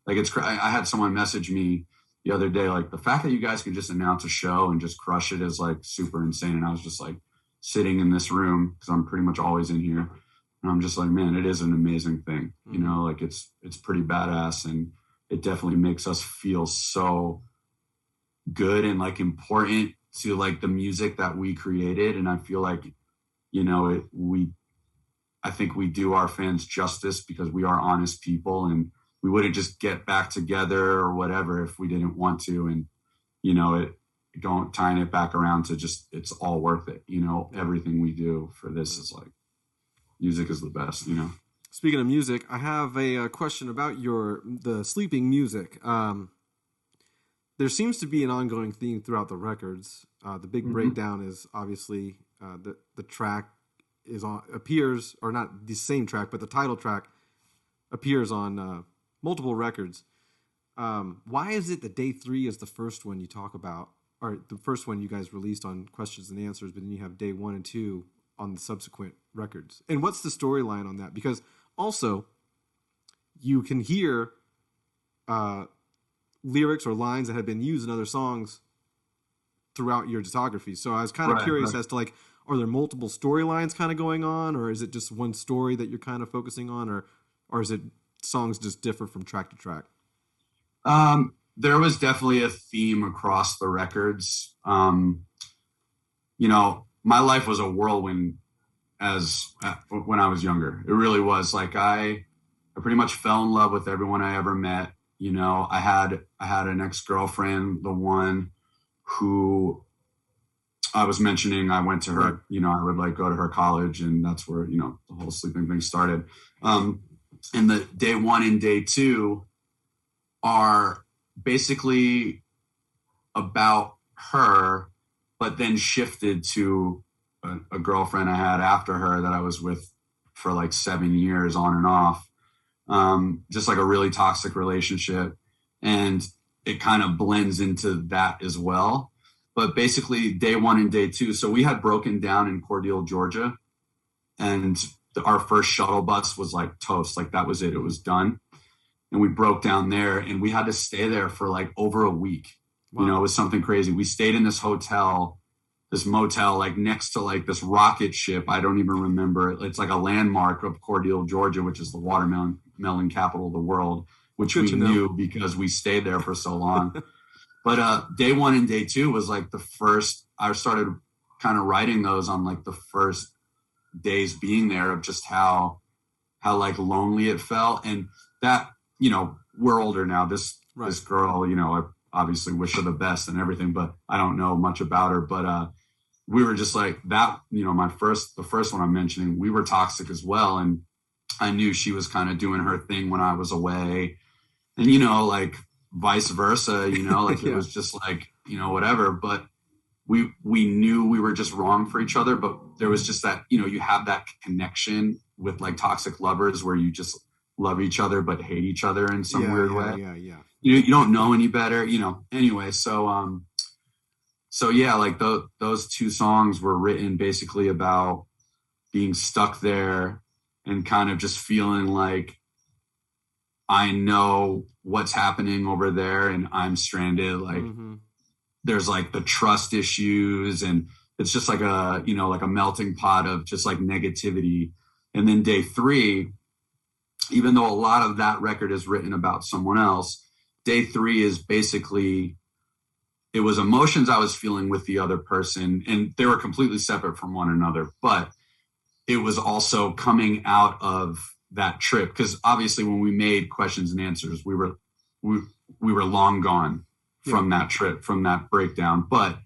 [SPEAKER 2] it's, I had someone message me the other day, like the fact that you guys can just announce a show and just crush it is like super insane. And I was just like sitting in this room because I'm pretty much always in here. And I'm just like, man, it is an amazing thing. You know, like it's pretty badass. And it definitely makes us feel so good and like important to like the music that we created. And I feel like, you know, I think we do our fans justice because we are honest people and we wouldn't just get back together or whatever if we didn't want to. And, you know, tying it back around to just, it's all worth it. You know, everything we do for this is like, music is the best, you know?
[SPEAKER 1] Speaking of music, I have a question about the sleeping music. There seems to be an ongoing theme throughout the records. The big breakdown is obviously the track appears, or not the same track, but the title track appears on multiple records. Why is it that Day 3 is the first one you talk about, or the first one you guys released on Questions and Answers, but then you have Day 1 and 2 on the subsequent records? And what's the storyline on that? Because also, you can hear lyrics or lines that have been used in other songs throughout your discography. So I was kind of curious as to like, are there multiple storylines kind of going on, or is it just one story that you're kind of focusing on, or is it songs just differ from track to track?
[SPEAKER 2] There was definitely a theme across the records. You know, my life was a whirlwind when I was younger. It really was. Like I pretty much fell in love with everyone I ever met. You know, I had an ex-girlfriend, the one who I was mentioning. I went to her, you know, I would like go to her college, and that's where, you know, the whole sleeping thing started. And the Day 1 and Day 2 are basically about her, but then shifted to a girlfriend I had after her that I was with for like 7 years on and off. Just like a really toxic relationship. And it kind of blends into that as well. But basically Day 1 and Day 2. So we had broken down in Cordele, Georgia. And our first shuttle bus was like toast. Like that was it. It was done. And we broke down there and we had to stay there for like over a week. Wow. You know, it was something crazy. We stayed in this motel, like next to like this rocket ship. I don't even remember it. It's like a landmark of Cordele, Georgia, which is the watermelon capital of the world, which we knew because we stayed there for so long. But Day 1 and Day 2 was like the first, I started kind of writing those on like the first days being there of just how like lonely it felt. And that, you know, we're older now. This girl, you know, I obviously wish her the best and everything, but I don't know much about her. But we were just like that, you know, the first one I'm mentioning, we were toxic as well. And I knew she was kind of doing her thing when I was away, and, you know, like vice versa, you know, like it was just like, you know, whatever. But we knew we were just wrong for each other, but there was just that, you have that connection with like toxic lovers where you just love each other but hate each other in some weird way.
[SPEAKER 1] Yeah.
[SPEAKER 2] You don't know any better, anyway. So yeah, like those two songs were written basically about being stuck there and kind of just feeling like I know what's happening over there and I'm stranded. Like there's like the trust issues, and it's just like like a melting pot of just like negativity. And then day 3, even though a lot of that record is written about someone else, day 3 is basically, it was emotions I was feeling with the other person, and they were completely separate from one another, but it was also coming out of that trip. Because obviously when we made Questions and Answers, we were long gone from that trip, from that breakdown. But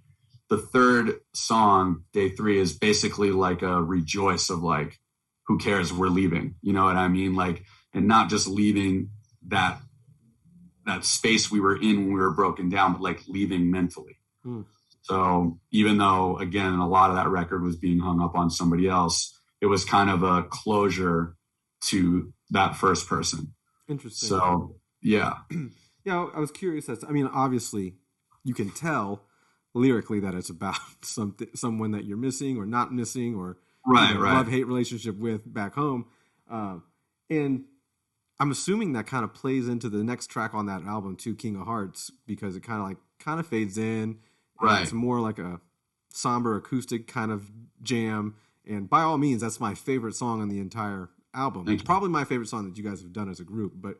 [SPEAKER 2] the third song, day 3, is basically like a rejoice of like, who cares? We're leaving. You know what I mean? Like, and not just leaving that space we were in when we were broken down, but like leaving mentally. So even though, again, a lot of that record was being hung up on somebody else, it was kind of a closure to that first person.
[SPEAKER 1] Interesting.
[SPEAKER 2] So, yeah.
[SPEAKER 1] Yeah, I was curious. Obviously, you can tell lyrically that it's about someone that you're missing or not missing, or
[SPEAKER 2] right.
[SPEAKER 1] love-hate relationship with back home. And I'm assuming that kind of plays into the next track on that album too, King of Hearts, because it kind of fades in.
[SPEAKER 2] Right.
[SPEAKER 1] It's more like a somber acoustic kind of jam. And by all means, that's my favorite song on the entire album. It's probably my favorite song that you guys have done as a group. But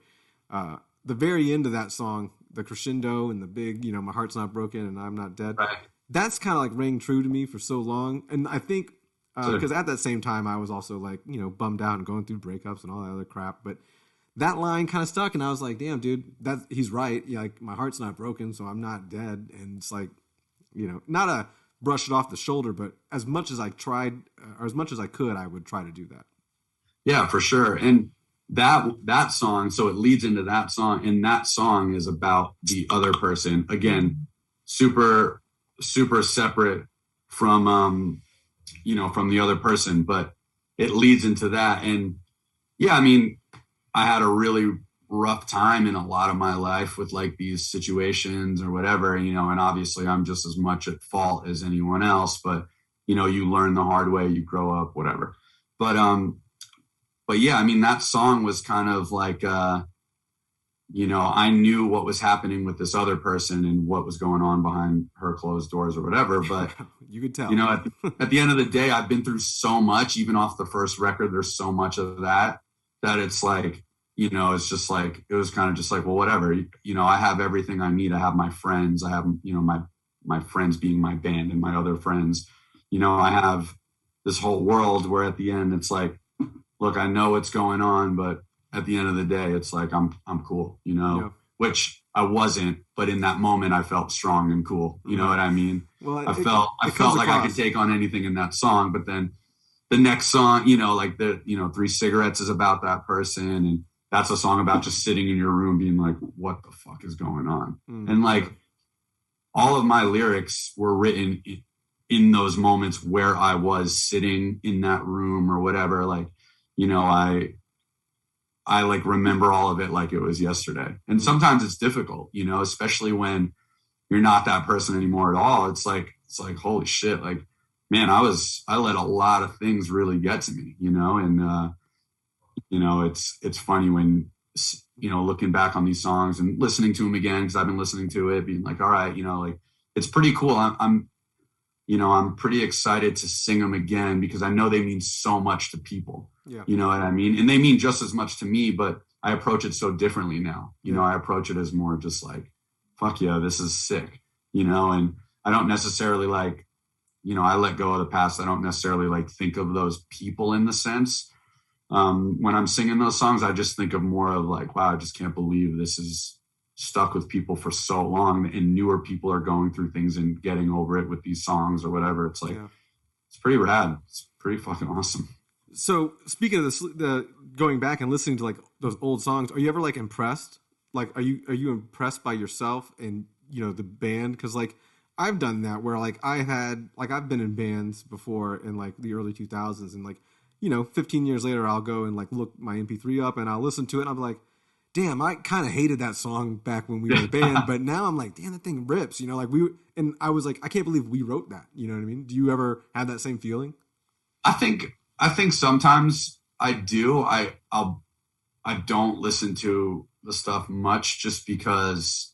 [SPEAKER 1] the very end of that song, the crescendo and the big, my heart's not broken and I'm not dead.
[SPEAKER 2] Right.
[SPEAKER 1] That's kind of like rang true to me for so long. And I think because at that same time, I was also like, bummed out and going through breakups and all that other crap. But that line kind of stuck, and I was like, damn, dude, he's right. Yeah, like, my heart's not broken, so I'm not dead. And it's like, not a brush it off the shoulder, but as much as I tried, or as much as I could, I would try to do that.
[SPEAKER 2] Yeah, for sure. And that song, so it leads into that song, and that song is about the other person. Again, super, super separate from, from the other person, but it leads into that. And yeah, I had a really rough time in a lot of my life with like these situations or whatever, and obviously I'm just as much at fault as anyone else, but you learn the hard way, you grow up, whatever. But yeah, that song was kind of like, I knew what was happening with this other person and what was going on behind her closed doors or whatever, but
[SPEAKER 1] you could tell,
[SPEAKER 2] at the end of the day, I've been through so much, even off the first record, there's so much of that it's like, it's just like, it was kind of just like, well, whatever, I have everything I need. I have my friends. I have, my friends being my band and my other friends, I have this whole world where at the end it's like, look, I know what's going on, but at the end of the day, it's like, I'm cool, which I wasn't, but in that moment I felt strong and cool. You know what I mean? Well, I felt like I could take on anything in that song, but then the next song, like 3 Cigarettes is about that person. And that's a song about just sitting in your room being like, what the fuck is going on? And like all of my lyrics were written in those moments where I was sitting in that room or whatever. Like, I like remember all of it like it was yesterday. And sometimes it's difficult, especially when you're not that person anymore at all. It's like, holy shit. Like, man, I let a lot of things really get to me, and, it's funny when, looking back on these songs and listening to them again, cause I've been listening to it being like, all right, like it's pretty cool. I'm pretty excited to sing them again because I know they mean so much to people, you know what I mean? And they mean just as much to me, but I approach it so differently now. I approach it as more just like, fuck yeah, this is sick, and I don't necessarily like, I let go of the past. I don't necessarily like think of those people in the sense. When I'm singing those songs, I just think of more of like, wow, I just can't believe this is stuck with people for so long, and newer people are going through things and getting over it with these songs or whatever. It's like, It's pretty rad. It's pretty fucking awesome.
[SPEAKER 1] So speaking of this, going back and listening to like those old songs, are you ever like impressed? Like, are you impressed by yourself and, the band? Cause like, I've done that where like I've been in bands before in like the early 2000s, and like, 15 years later I'll go and like look my MP3 up and I'll listen to it and I'll be like, damn, I kind of hated that song back when we were a band, but now I'm like, damn, that thing rips, and I was like, I can't believe we wrote that. You know what I mean? Do you ever have that same feeling?
[SPEAKER 2] I think sometimes I do. I don't listen to the stuff much just because,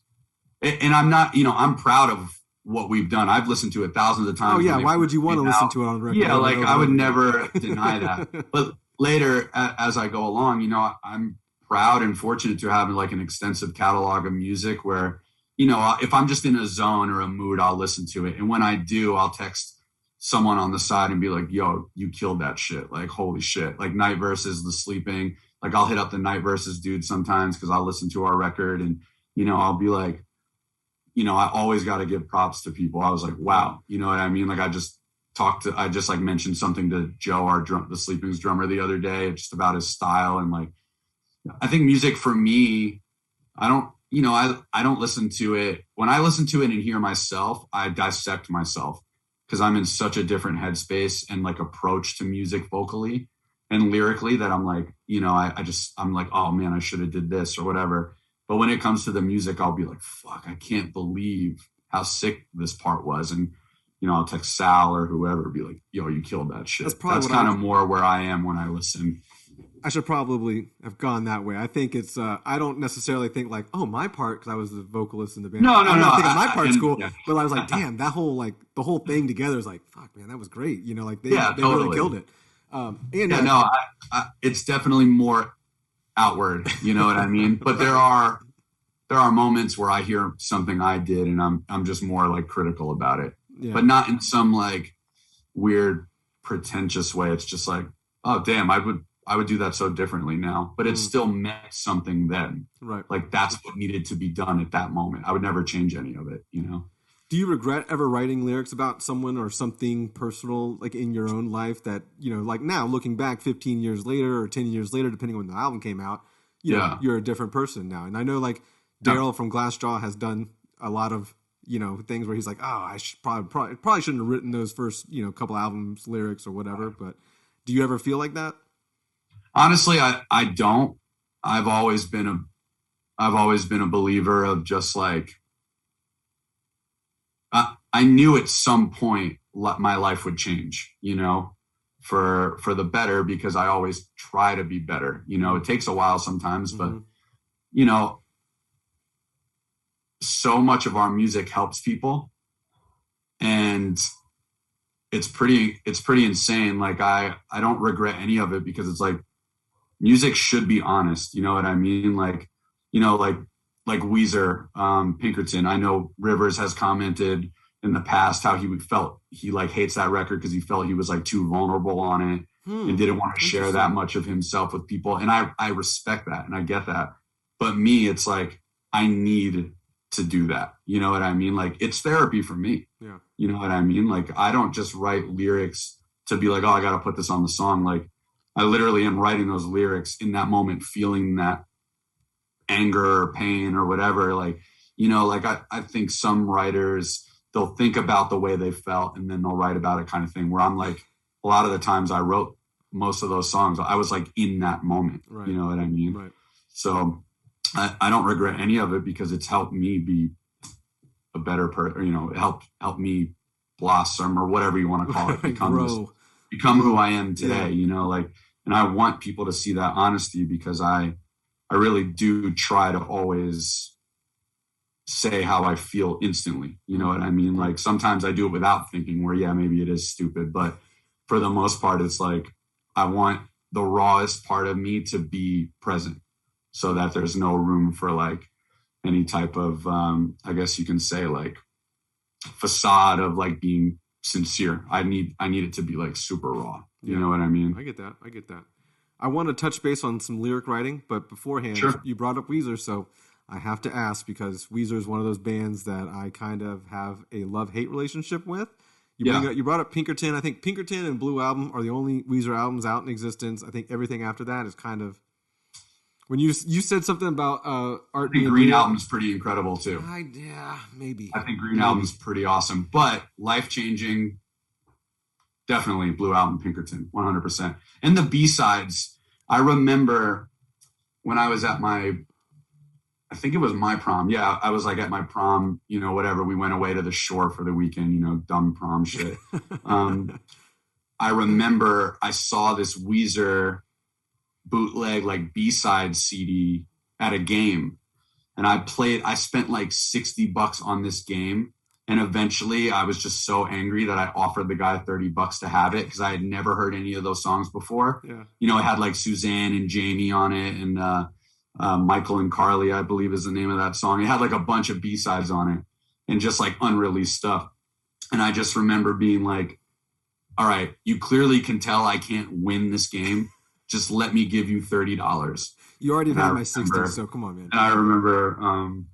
[SPEAKER 2] and I'm not, I'm proud of what we've done. I've listened to it thousands of times.
[SPEAKER 1] Oh yeah, why would you want to listen to it on record?
[SPEAKER 2] Yeah, like I would never deny that. But later, as I go along, I'm proud and fortunate to have like an extensive catalog of music where, if I'm just in a zone or a mood, I'll listen to it. And when I do, I'll text someone on the side and be like, yo, you killed that shit. Like, holy shit. Like Night Versus, The Sleeping. Like I'll hit up the Night Versus dude sometimes because I'll listen to our record and, I'll be like, I always got to give props to people. I was like, wow. You know what I mean? Like I just like mentioned something to Joe, The Sleeping's drummer the other day, just about his style. And like, I think music for me, I don't listen to it. When I listen to it and hear myself, I dissect myself because I'm in such a different headspace and like approach to music vocally and lyrically that I'm like, I'm like, oh man, I should have did this or whatever. But when it comes to the music, I'll be like, fuck, I can't believe how sick this part was. And, I'll text Sal or whoever, be like, yo, you killed that shit. That's kind of more where I am when I listen.
[SPEAKER 1] I should probably have gone that way. I think it's, I don't necessarily think like, oh, my part, because I was the vocalist in the band.
[SPEAKER 2] No.
[SPEAKER 1] I'm not thinking my part's cool. Yeah. But I was like, damn, that whole, like, the whole thing together is like, fuck, man, that was great. They
[SPEAKER 2] totally.
[SPEAKER 1] really killed it.
[SPEAKER 2] It's definitely more outward, you know what I mean? But there are moments where I hear something I did and I'm just more like critical about it, but not in some like weird pretentious way. It's just like, oh damn, I would do that so differently now, but it still meant something then.
[SPEAKER 1] Right.
[SPEAKER 2] Like that's what needed to be done at that moment. I would never change any of it,
[SPEAKER 1] Do you regret ever writing lyrics about someone or something personal, like in your own life that, like now looking back 15 years later or 10 years later, depending on when the album came out, you're a different person now. And I know like Daryl from Glassjaw has done a lot of, things where he's like, oh, I should probably shouldn't have written those first, couple albums lyrics or whatever. But do you ever feel like that?
[SPEAKER 2] Honestly, I don't. I've always been a believer of just like, I knew at some point my life would change, for the better, because I always try to be better. It takes a while sometimes, but, so much of our music helps people. And it's pretty insane. Like I don't regret any of it because it's like music should be honest. You know what I mean? Like, like Weezer, Pinkerton. I know Rivers has commented in the past how he like hates that record because he felt he was like too vulnerable on it and didn't want to share that much of himself with people. And I respect that and I get that. But me, it's like, I need to do that. You know what I mean? Like it's therapy for me.
[SPEAKER 1] Yeah.
[SPEAKER 2] You know what I mean? Like I don't just write lyrics to be like, oh, I got to put this on the song. Like I literally am writing those lyrics in that moment, feeling that anger or pain or whatever. Like, like I think some writers, they'll think about the way they felt and then they'll write about it kind of thing, where I'm like, a lot of the times I wrote most of those songs, I was like in that moment. Right. You know what I mean?
[SPEAKER 1] Right.
[SPEAKER 2] So I don't regret any of it because it's helped me be a better person, help me blossom or whatever you want to call it, become who I am today, and I want people to see that honesty because I really do try to always say how I feel instantly. You know what I mean? Like sometimes I do it without thinking where, yeah, maybe it is stupid, but for the most part, it's like, I want the rawest part of me to be present so that there's no room for like any type of, I guess you can say like facade of like being sincere. I need it to be like super raw. You know what I mean?
[SPEAKER 1] I get that. I want to touch base on some lyric writing, but beforehand, sure. You brought up Weezer, so I have to ask because Weezer is one of those bands that I kind of have a love-hate relationship with. You brought up Pinkerton. I think Pinkerton and Blue Album are the only Weezer albums out in existence. I think everything after that is kind of When you said something about art.
[SPEAKER 2] I think Green Album's pretty incredible too.
[SPEAKER 1] Yeah, maybe.
[SPEAKER 2] I think Green Album's pretty awesome, but life-changing, definitely Blue Album, Pinkerton, 100%. And the B-sides, I remember when I was at I think it was my prom. Yeah, I was like at my prom, you know, whatever. We went away to the shore for the weekend, you know, dumb prom shit. I remember I saw this Weezer bootleg like B-side CD at a game, and I spent like $60 on this game, and eventually I was just so angry that I offered the guy $30 to have it, because I had never heard any of those songs before.
[SPEAKER 1] Yeah.
[SPEAKER 2] You know, it had like Suzanne and Jamie on it, and Michael and Carly, I believe is the name of that song. It had like a bunch of B-sides on it and just like unreleased stuff. And I just remember being like, all right, you clearly can tell I can't win this game. Just let me give you $30.
[SPEAKER 1] You already had my 60, so come on, man.
[SPEAKER 2] And I remember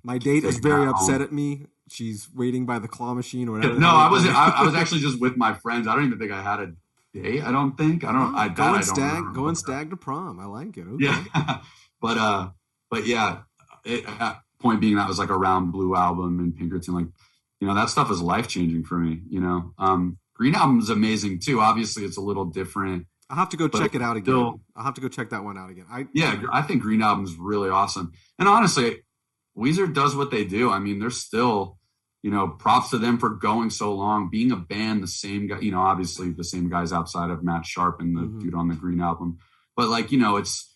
[SPEAKER 1] my date is very upset at me. She's waiting by the claw machine or whatever.
[SPEAKER 2] No, I was actually just with my friends. I don't even think I had a date. I don't think.
[SPEAKER 1] Going stag to prom. I like it. Okay.
[SPEAKER 2] Yeah. But yeah, point being, that was like around Blue Album and Pinkerton. Like, you know, that stuff is life-changing for me, you know. Green Album is amazing too. Obviously it's a little different.
[SPEAKER 1] I'll have to go check it out again. I'll have to go check that one out again.
[SPEAKER 2] I think Green Album is really awesome. And honestly, Weezer does what they do. I mean, they're still, you know, props to them for going so long, being a band, the same guy, you know, obviously the same guys outside of Matt Sharp and the dude on the Green Album. But like, you know, it's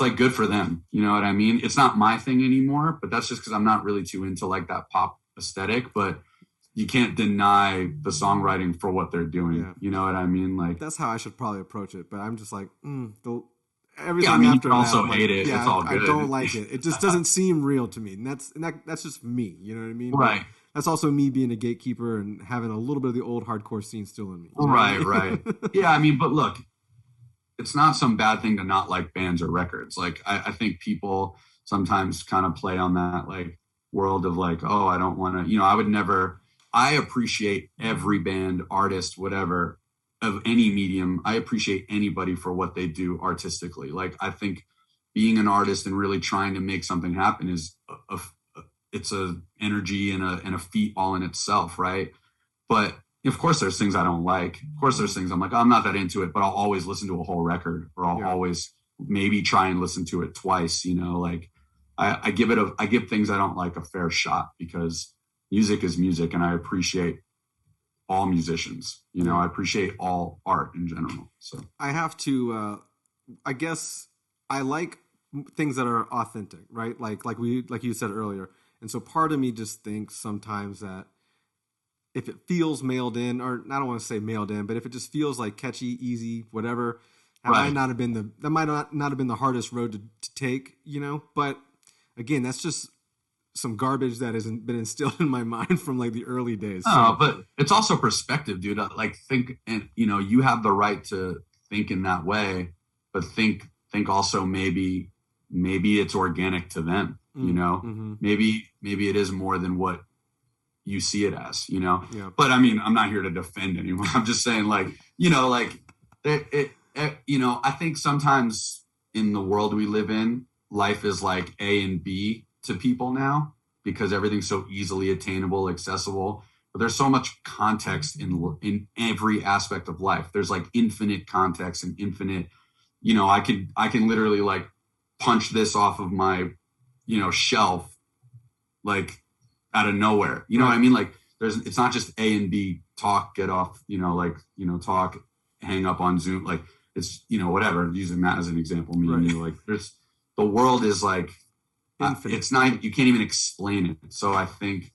[SPEAKER 2] like good for them. You know what I mean? It's not my thing anymore, but that's just because I'm not really too into like that pop aesthetic. But you can't deny the songwriting for what they're doing. Yeah. You know what I mean? Like, that's
[SPEAKER 1] how I should probably approach it. But I'm just like, everything.
[SPEAKER 2] Yeah, I mean, you can also hate it. Yeah, it's all good.
[SPEAKER 1] I don't like it. It just doesn't seem real to me. And that's just me. You know what I mean?
[SPEAKER 2] Right.
[SPEAKER 1] That's also me being a gatekeeper and having a little bit of the old hardcore scene still in me.
[SPEAKER 2] Right. Yeah, I mean, but look, it's not some bad thing to not like bands or records. Like, I think people sometimes kind of play on that like world of like, oh, I don't want to, you know, I appreciate every band, artist, whatever, of any medium. I appreciate anybody for what they do artistically. Like, I think being an artist and really trying to make something happen is it's a energy and a feat all in itself, right? But of course there's things I don't like. Of course there's things I'm like, oh, I'm not that into it, but I'll always listen to a whole record, or I'll always maybe try and listen to it twice, you know, like I give things I don't like a fair shot, because music is music, and I appreciate all musicians. You know, I appreciate all art in general. So
[SPEAKER 1] I have to, I guess I like things that are authentic, right? Like you said earlier. And so part of me just thinks sometimes that if it feels mailed in, or I don't want to say mailed in, but if it just feels like catchy, easy, whatever, that might not have been the hardest road to take, you know? But again, that's just some garbage that hasn't been instilled in my mind from like the early days.
[SPEAKER 2] Oh, but it's also perspective, dude. Like, think, and you know, you have the right to think in that way, but think also maybe it's organic to them, you know, maybe it is more than what you see it as, you know.
[SPEAKER 1] Yeah.
[SPEAKER 2] But I mean, I'm not here to defend anyone. I'm just saying, like, you know, like it you know, I think sometimes in the world we live in, life is like A and B to people now, because everything's so easily attainable, accessible. But there's so much context in every aspect of life. There's like infinite context and infinite, you know, I can literally like punch this off of my, you know, shelf, like out of nowhere. You know what I mean? Like it's not just A and B, talk, get off, you know, like, you know, talk, hang up on Zoom. Like it's, you know, whatever, using that as an example, me and you, like the world is like, it's not, you can't even explain it. So I think,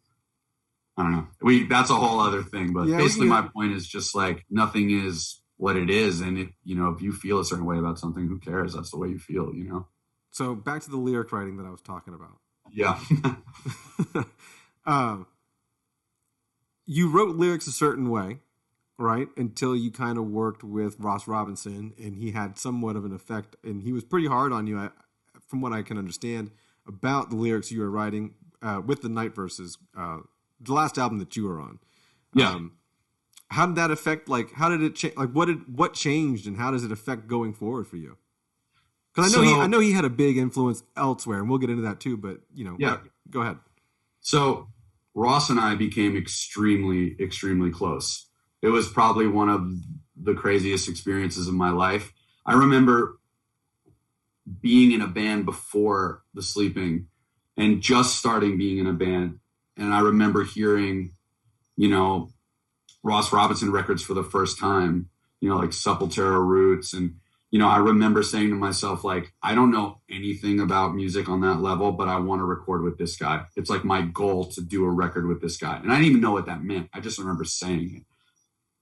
[SPEAKER 2] I don't know, that's a whole other thing, but basically my point is just like, nothing is what it is. And it, you know, if you feel a certain way about something, who cares? That's the way you feel, you know?
[SPEAKER 1] So back to the lyric writing that I was talking about.
[SPEAKER 2] Yeah.
[SPEAKER 1] You wrote lyrics a certain way, right? Until you kind of worked with Ross Robinson, and he had somewhat of an effect, and he was pretty hard on you, from what I can understand, about the lyrics you were writing with the Night Verses, the last album that you were on.
[SPEAKER 2] Yeah.
[SPEAKER 1] How did that affect, like, how did it change? Like, what changed, and how does it affect going forward for you? Because I know he had a big influence elsewhere, and we'll get into that too. But
[SPEAKER 2] yeah,
[SPEAKER 1] go ahead.
[SPEAKER 2] So Ross and I became extremely, extremely close. It was probably one of the craziest experiences of my life. I remember being in a band before the Sleeping and just starting being in a band. And I remember hearing, Ross Robinson records for the first time, like Sepultura, Roots. And, I remember saying to myself, like, I don't know anything about music on that level, but I want to record with this guy. It's like my goal to do a record with this guy. And I didn't even know what that meant. I just remember saying it.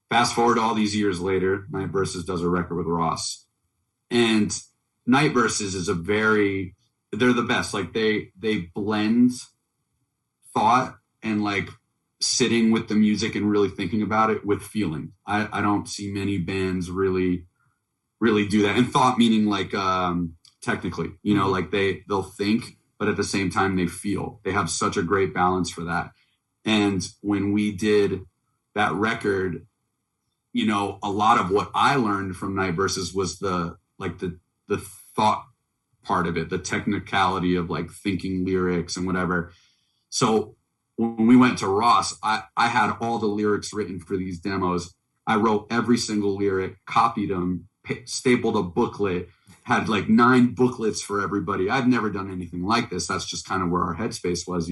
[SPEAKER 2] Fast forward all these years later, Night Versus does a record with Ross. And Night Versus is they're the best. Like they blend thought and like sitting with the music and really thinking about it with feeling. I don't see many bands really do that. And thought meaning like technically, like they'll think, but at the same time they feel. They have such a great balance for that. And when we did that record, a lot of what I learned from Night Versus was the thought part of it, the technicality of like thinking lyrics and whatever. So when we went to Ross, I had all the lyrics written for these demos. I wrote every single lyric, copied them, stapled a booklet, had like 9 booklets for everybody. I've never done anything like this. That's just kind of where our headspace was,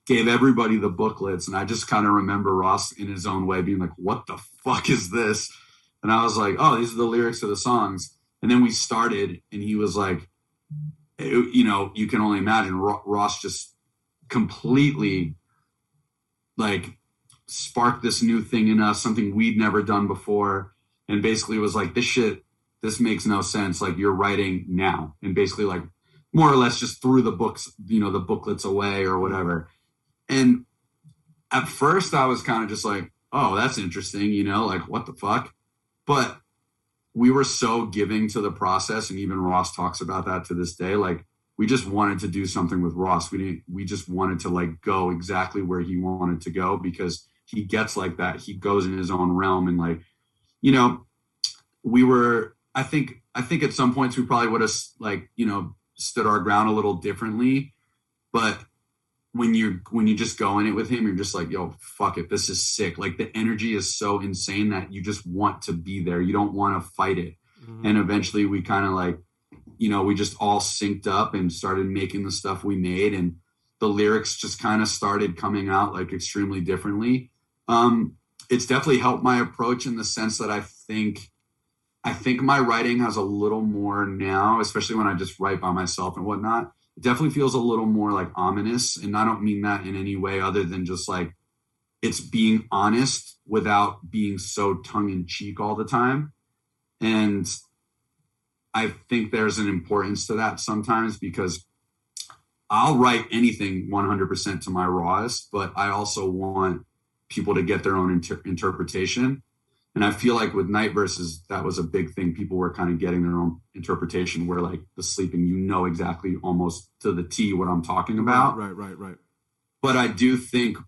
[SPEAKER 2] gave everybody the booklets. And I just kind of remember Ross in his own way being like, what the fuck is this? And I was like, oh, these are the lyrics to the songs. And then we started and he was like, you can only imagine Ross just completely like sparked this new thing in us, something we'd never done before. And basically was like, this makes no sense. Like you're writing now. And basically like more or less just threw the books, the booklets away or whatever. And at first I was kind of just like, oh, that's interesting. Like what the fuck? But we were so giving to the process. And even Ross talks about that to this day. Like we just wanted to do something with Ross. We just wanted to like go exactly where he wanted to go because he gets like that. He goes in his own realm and like, we were, I think at some points we probably would have like, stood our ground a little differently, but when you just go in it with him, you're just like, yo, fuck it. This is sick. Like the energy is so insane that you just want to be there. You don't want to fight it. Mm-hmm. And eventually we kind of like, we just all synced up and started making the stuff we made. And the lyrics just kind of started coming out like extremely differently. It's definitely helped my approach in the sense that I think my writing has a little more now, especially when I just write by myself and whatnot. It definitely feels a little more like ominous. And I don't mean that in any way other than just like it's being honest without being so tongue in cheek all the time. And I think there's an importance to that sometimes because I'll write anything 100% to my rawest, but I also want people to get their own interpretation. And I feel like with Night Versus, that was a big thing. People were kind of getting their own interpretation where like the Sleeping, exactly almost to the T what I'm talking about.
[SPEAKER 1] Right.
[SPEAKER 2] But I do think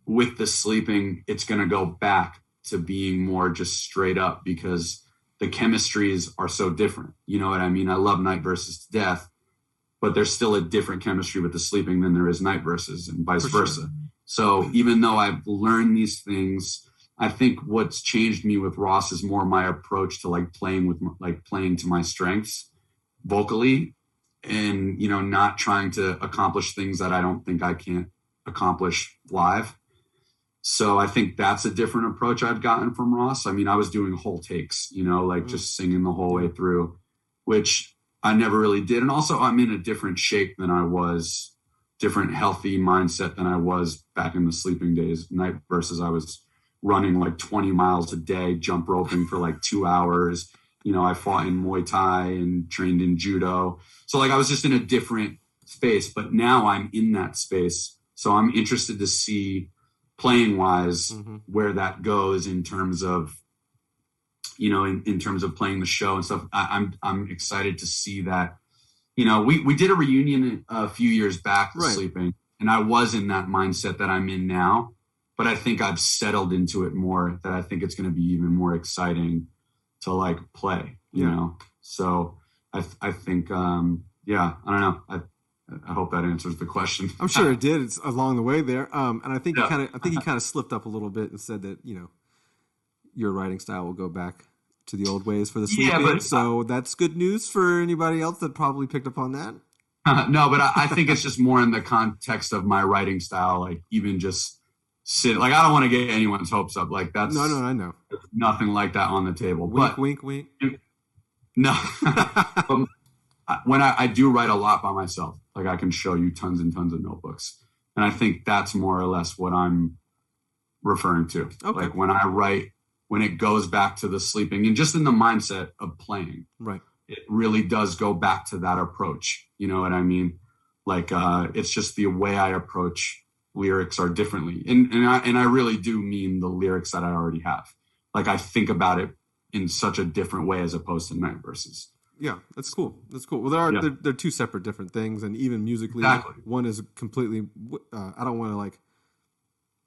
[SPEAKER 2] with the Sleeping, it's going to go back to being more just straight up because the chemistries are so different. You know what I mean? I love Night Versus to death, but there's still a different chemistry with the Sleeping than there is Night Versus and vice versa. Sure. So even though I've learned these things, I think what's changed me with Ross is more my approach to like playing to my strengths vocally and, not trying to accomplish things that I don't think I can't accomplish live. So I think that's a different approach I've gotten from Ross. I mean, I was doing whole takes, just singing the whole way through, which I never really did. And also I'm in a different shape than I was, different healthy mindset than I was back in the Sleeping days. Night Versus I was running like 20 miles a day, jump roping for like 2 hours. I fought in Muay Thai and trained in judo. So like I was just in a different space, but now I'm in that space. So I'm interested to see playing wise where that goes in terms of, in terms of playing the show and stuff. I'm excited to see that, we did a reunion a few years back, right. Sleeping, and I was in that mindset that I'm in now. But I think I've settled into it more, that I think it's going to be even more exciting to like play, you know? So I think, yeah, I don't know. I hope that answers the question.
[SPEAKER 1] I'm sure it did. It's along the way there. And I think
[SPEAKER 2] Yeah.
[SPEAKER 1] he kind of slipped up a little bit and said that, your writing style will go back to the old ways for the
[SPEAKER 2] Yeah,
[SPEAKER 1] sleeping.
[SPEAKER 2] but
[SPEAKER 1] So that's good news for anybody else that probably picked up on that.
[SPEAKER 2] no, but I think it's just more in the context of my writing style. Like even just like, I don't want to get anyone's hopes up. Like that's
[SPEAKER 1] No, I know.
[SPEAKER 2] nothing like that on the table.
[SPEAKER 1] Wink,
[SPEAKER 2] But
[SPEAKER 1] wink, wink.
[SPEAKER 2] no, but when I do write a lot by myself, like I can show you tons and tons of notebooks. And I think that's more or less what I'm referring to.
[SPEAKER 1] Okay.
[SPEAKER 2] Like when I write, when it goes back to the sleeping and just in the mindset of playing,
[SPEAKER 1] right?
[SPEAKER 2] It really does go back to that approach. You know what I mean? Like, it's just the way I approach lyrics are differently. And I really do mean the lyrics that I already have. Like I think about it in such a different way as opposed to night verses.
[SPEAKER 1] Yeah, that's cool. That's cool. Well, they're two separate different things. And even musically,
[SPEAKER 2] Exactly.
[SPEAKER 1] One is completely, I don't want to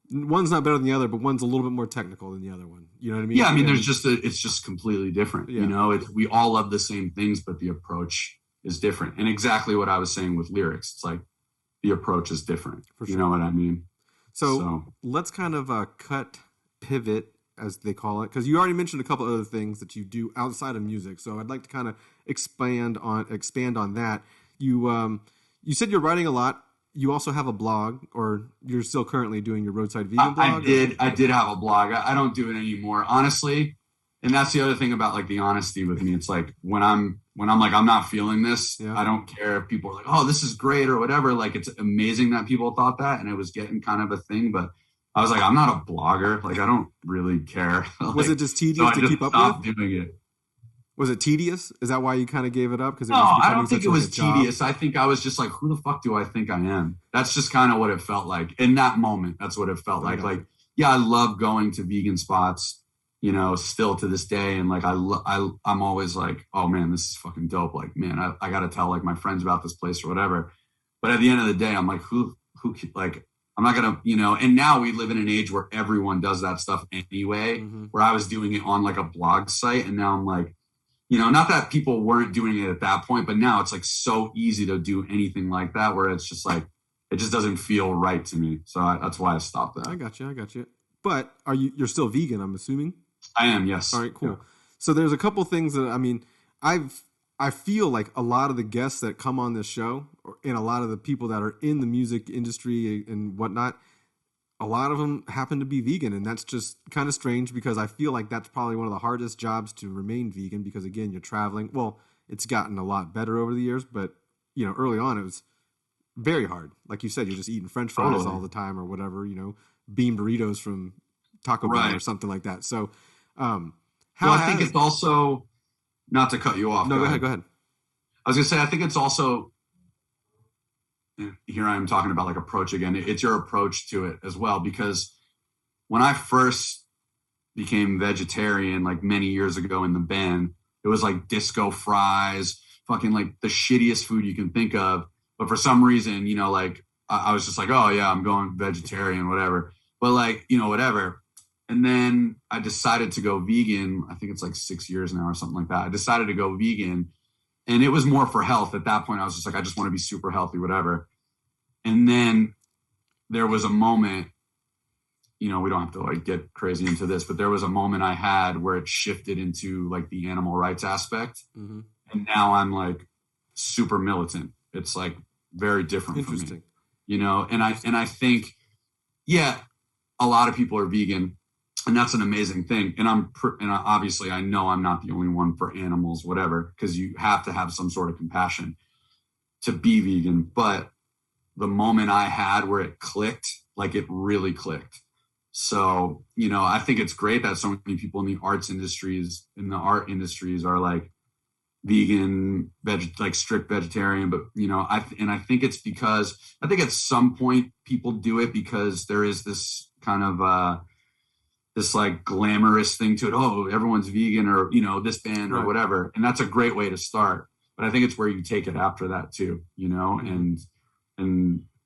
[SPEAKER 1] one's not better than the other, but one's a little bit more technical than the other one. You know what I mean?
[SPEAKER 2] Yeah, I mean, it's just completely different.
[SPEAKER 1] Yeah.
[SPEAKER 2] You know, we all love the same things, but the approach is different. And exactly what I was saying with lyrics, it's like the approach is different. For sure. You know what I mean?
[SPEAKER 1] So let's kind of pivot, as they call it, because you already mentioned a couple other things that you do outside of music. So I'd like to kind of expand on that. You said you're writing a lot. You also have a blog, or you're still currently doing your Roadside Vegan blog?
[SPEAKER 2] I did have a blog. I don't do it anymore, honestly. And that's the other thing about like the honesty with me. It's like when I'm like, I'm not feeling this. Yeah. I don't care if people are like, oh, this is great or whatever. Like it's amazing that people thought that, and it was getting kind of a thing. But I was like, I'm not a blogger. Like I don't really care.
[SPEAKER 1] Was it just tedious to keep up with?
[SPEAKER 2] Stopped doing it.
[SPEAKER 1] Was it tedious? Is that why you kind of gave it up?
[SPEAKER 2] No, I don't think it was tedious. I think I was just like, who the fuck do I think I am? That's just kind of what it felt like in that moment. That's what it felt like. Like, yeah, I love going to vegan spots, still to this day. And like, I'm always like, oh man, this is fucking dope. Like, man, I got to tell like my friends about this place or whatever. But at the end of the day, I'm like, who, like, I'm not going to, and now we live in an age where everyone does that stuff anyway, where I was doing it on like a blog site. And now I'm like, not that people weren't doing it at that point, but now it's like so easy to do anything like that where it's just like, it just doesn't feel right to me. So that's why I stopped that.
[SPEAKER 1] I got you. But you're still vegan, I'm assuming?
[SPEAKER 2] I am, yes.
[SPEAKER 1] All right, cool.
[SPEAKER 2] Yeah.
[SPEAKER 1] So there's a couple things that, I feel like a lot of the guests that come on this show and a lot of the people that are in the music industry and whatnot, a lot of them happen to be vegan, and that's just kind of strange because I feel like that's probably one of the hardest jobs to remain vegan because, again, you're traveling. Well, it's gotten a lot better over the years, but, early on it was very hard. Like you said, you're just eating French fries all the time or whatever, bean burritos from Taco Bell or something like that. So
[SPEAKER 2] I think it's also, not to cut you off.
[SPEAKER 1] No, go ahead.
[SPEAKER 2] I was going to say, I think it's also, here I am talking about like approach again. It's your approach to it as well, because when I first became vegetarian, like many years ago in the band, it was like disco fries, fucking like the shittiest food you can think of. But for some reason, like I was just like, oh yeah, I'm going vegetarian, whatever. But like, whatever. And then I decided to go vegan. I think it's like 6 years now or something like that. I decided to go vegan. And it was more for health. At that point, I was just like, I just want to be super healthy, whatever. And then there was a moment, we don't have to like get crazy into this, but there was a moment I had where it shifted into like the animal rights aspect. Mm-hmm. And now I'm like super militant. It's like very different for me, and I think, yeah, a lot of people are vegan. And that's an amazing thing. And obviously I know I'm not the only one for animals, whatever, because you have to have some sort of compassion to be vegan. But the moment I had where it clicked, like it really clicked. So, I think it's great that so many people in the art industries are like vegan, like strict vegetarian. But, I think it's because I think at some point people do it because there is this kind of, this like glamorous thing to it. Oh, everyone's vegan or, this band or whatever. And that's a great way to start. But I think it's where you take it after that too, and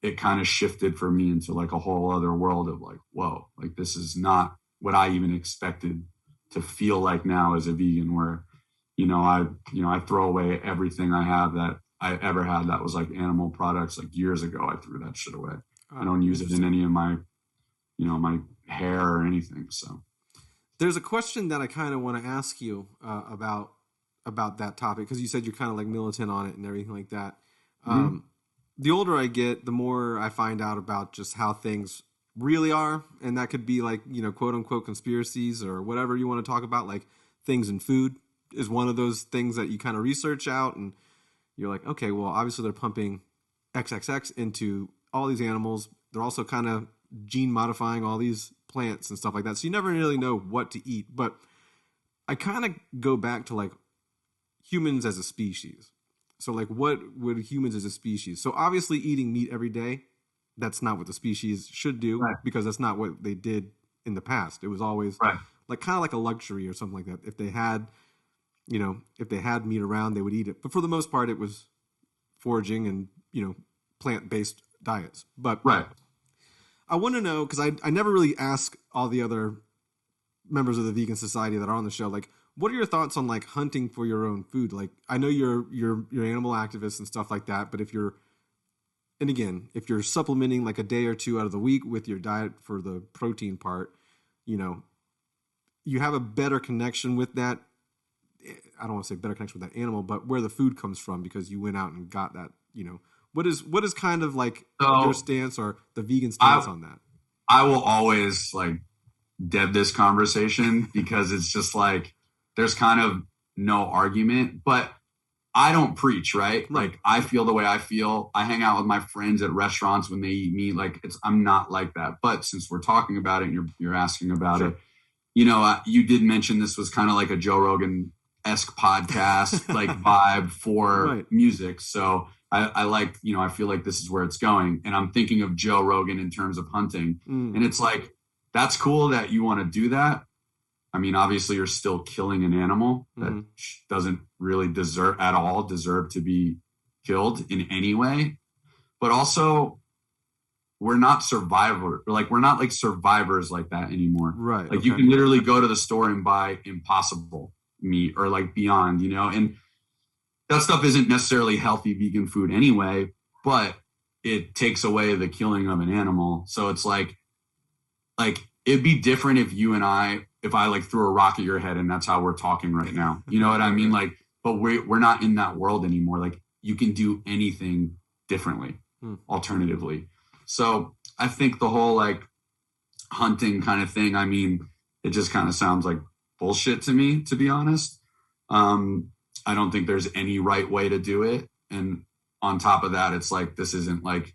[SPEAKER 2] it kind of shifted for me into like a whole other world of like, whoa, like this is not what I even expected to feel like now as a vegan where, I throw away everything I have that I ever had that was like animal products. Like years ago, I threw that shit away. I don't use it in any of my, my hair or anything. So
[SPEAKER 1] there's a question that I kind of want to ask you about that topic, because you said you're kind of like militant on it and everything like that. The older I get, the more I find out about just how things really are, and that could be like, quote unquote conspiracies or whatever you want to talk about. Like things in food is one of those things that you kind of research out, and you're like, okay, well, obviously they're pumping XXX into all these animals. They're also kind of gene modifying all these plants and stuff like that. So you never really know what to eat. But I kind of go back to like humans as a species. So like, what would humans as a species? So obviously eating meat every day, that's not what the species should do, right, because that's not what they did in the past. It was always like kind of like a luxury or something like that. If they had, if they had meat around, they would eat it. But for the most part, it was foraging and, plant-based diets. But I want to know, because I never really ask all the other members of the vegan society that are on the show, like, what are your thoughts on like hunting for your own food? Like, I know you're animal activists and stuff like that, but if you're supplementing like a day or two out of the week with your diet for the protein part, you have a better connection with that. I don't want to say better connection with that animal, but where the food comes from, because you went out and got that, what is kind of like your stance or the vegan stance on that?
[SPEAKER 2] I will always like dead this conversation because it's just like, there's kind of no argument, but I don't preach, right? Like I feel the way I feel. I hang out with my friends at restaurants when they eat meat. Like I'm not like that. But since we're talking about it and you're asking about it, you did mention this was kind of like a Joe Rogan-esque podcast, like vibe for music. So I like, I feel like this is where it's going. And I'm thinking of Joe Rogan in terms of hunting. And it's like, that's cool that you want to do that. I mean, obviously you're still killing an animal that doesn't really deserve to be killed in any way. But also we're not we're not like survivors like that anymore.
[SPEAKER 1] Right.
[SPEAKER 2] Like you can literally go to the store and buy Impossible meat or like Beyond, and that stuff isn't necessarily healthy vegan food anyway, but it takes away the killing of an animal. So it's like it'd be different if I like threw a rock at your head and that's how we're talking right now. You know what I mean? Like, but we're not in that world anymore. Like you can do anything differently, alternatively. So I think the whole like hunting kind of thing, I mean, it just kind of sounds like bullshit to me, to be honest. I don't think there's any right way to do it. And on top of that, it's like, this isn't like,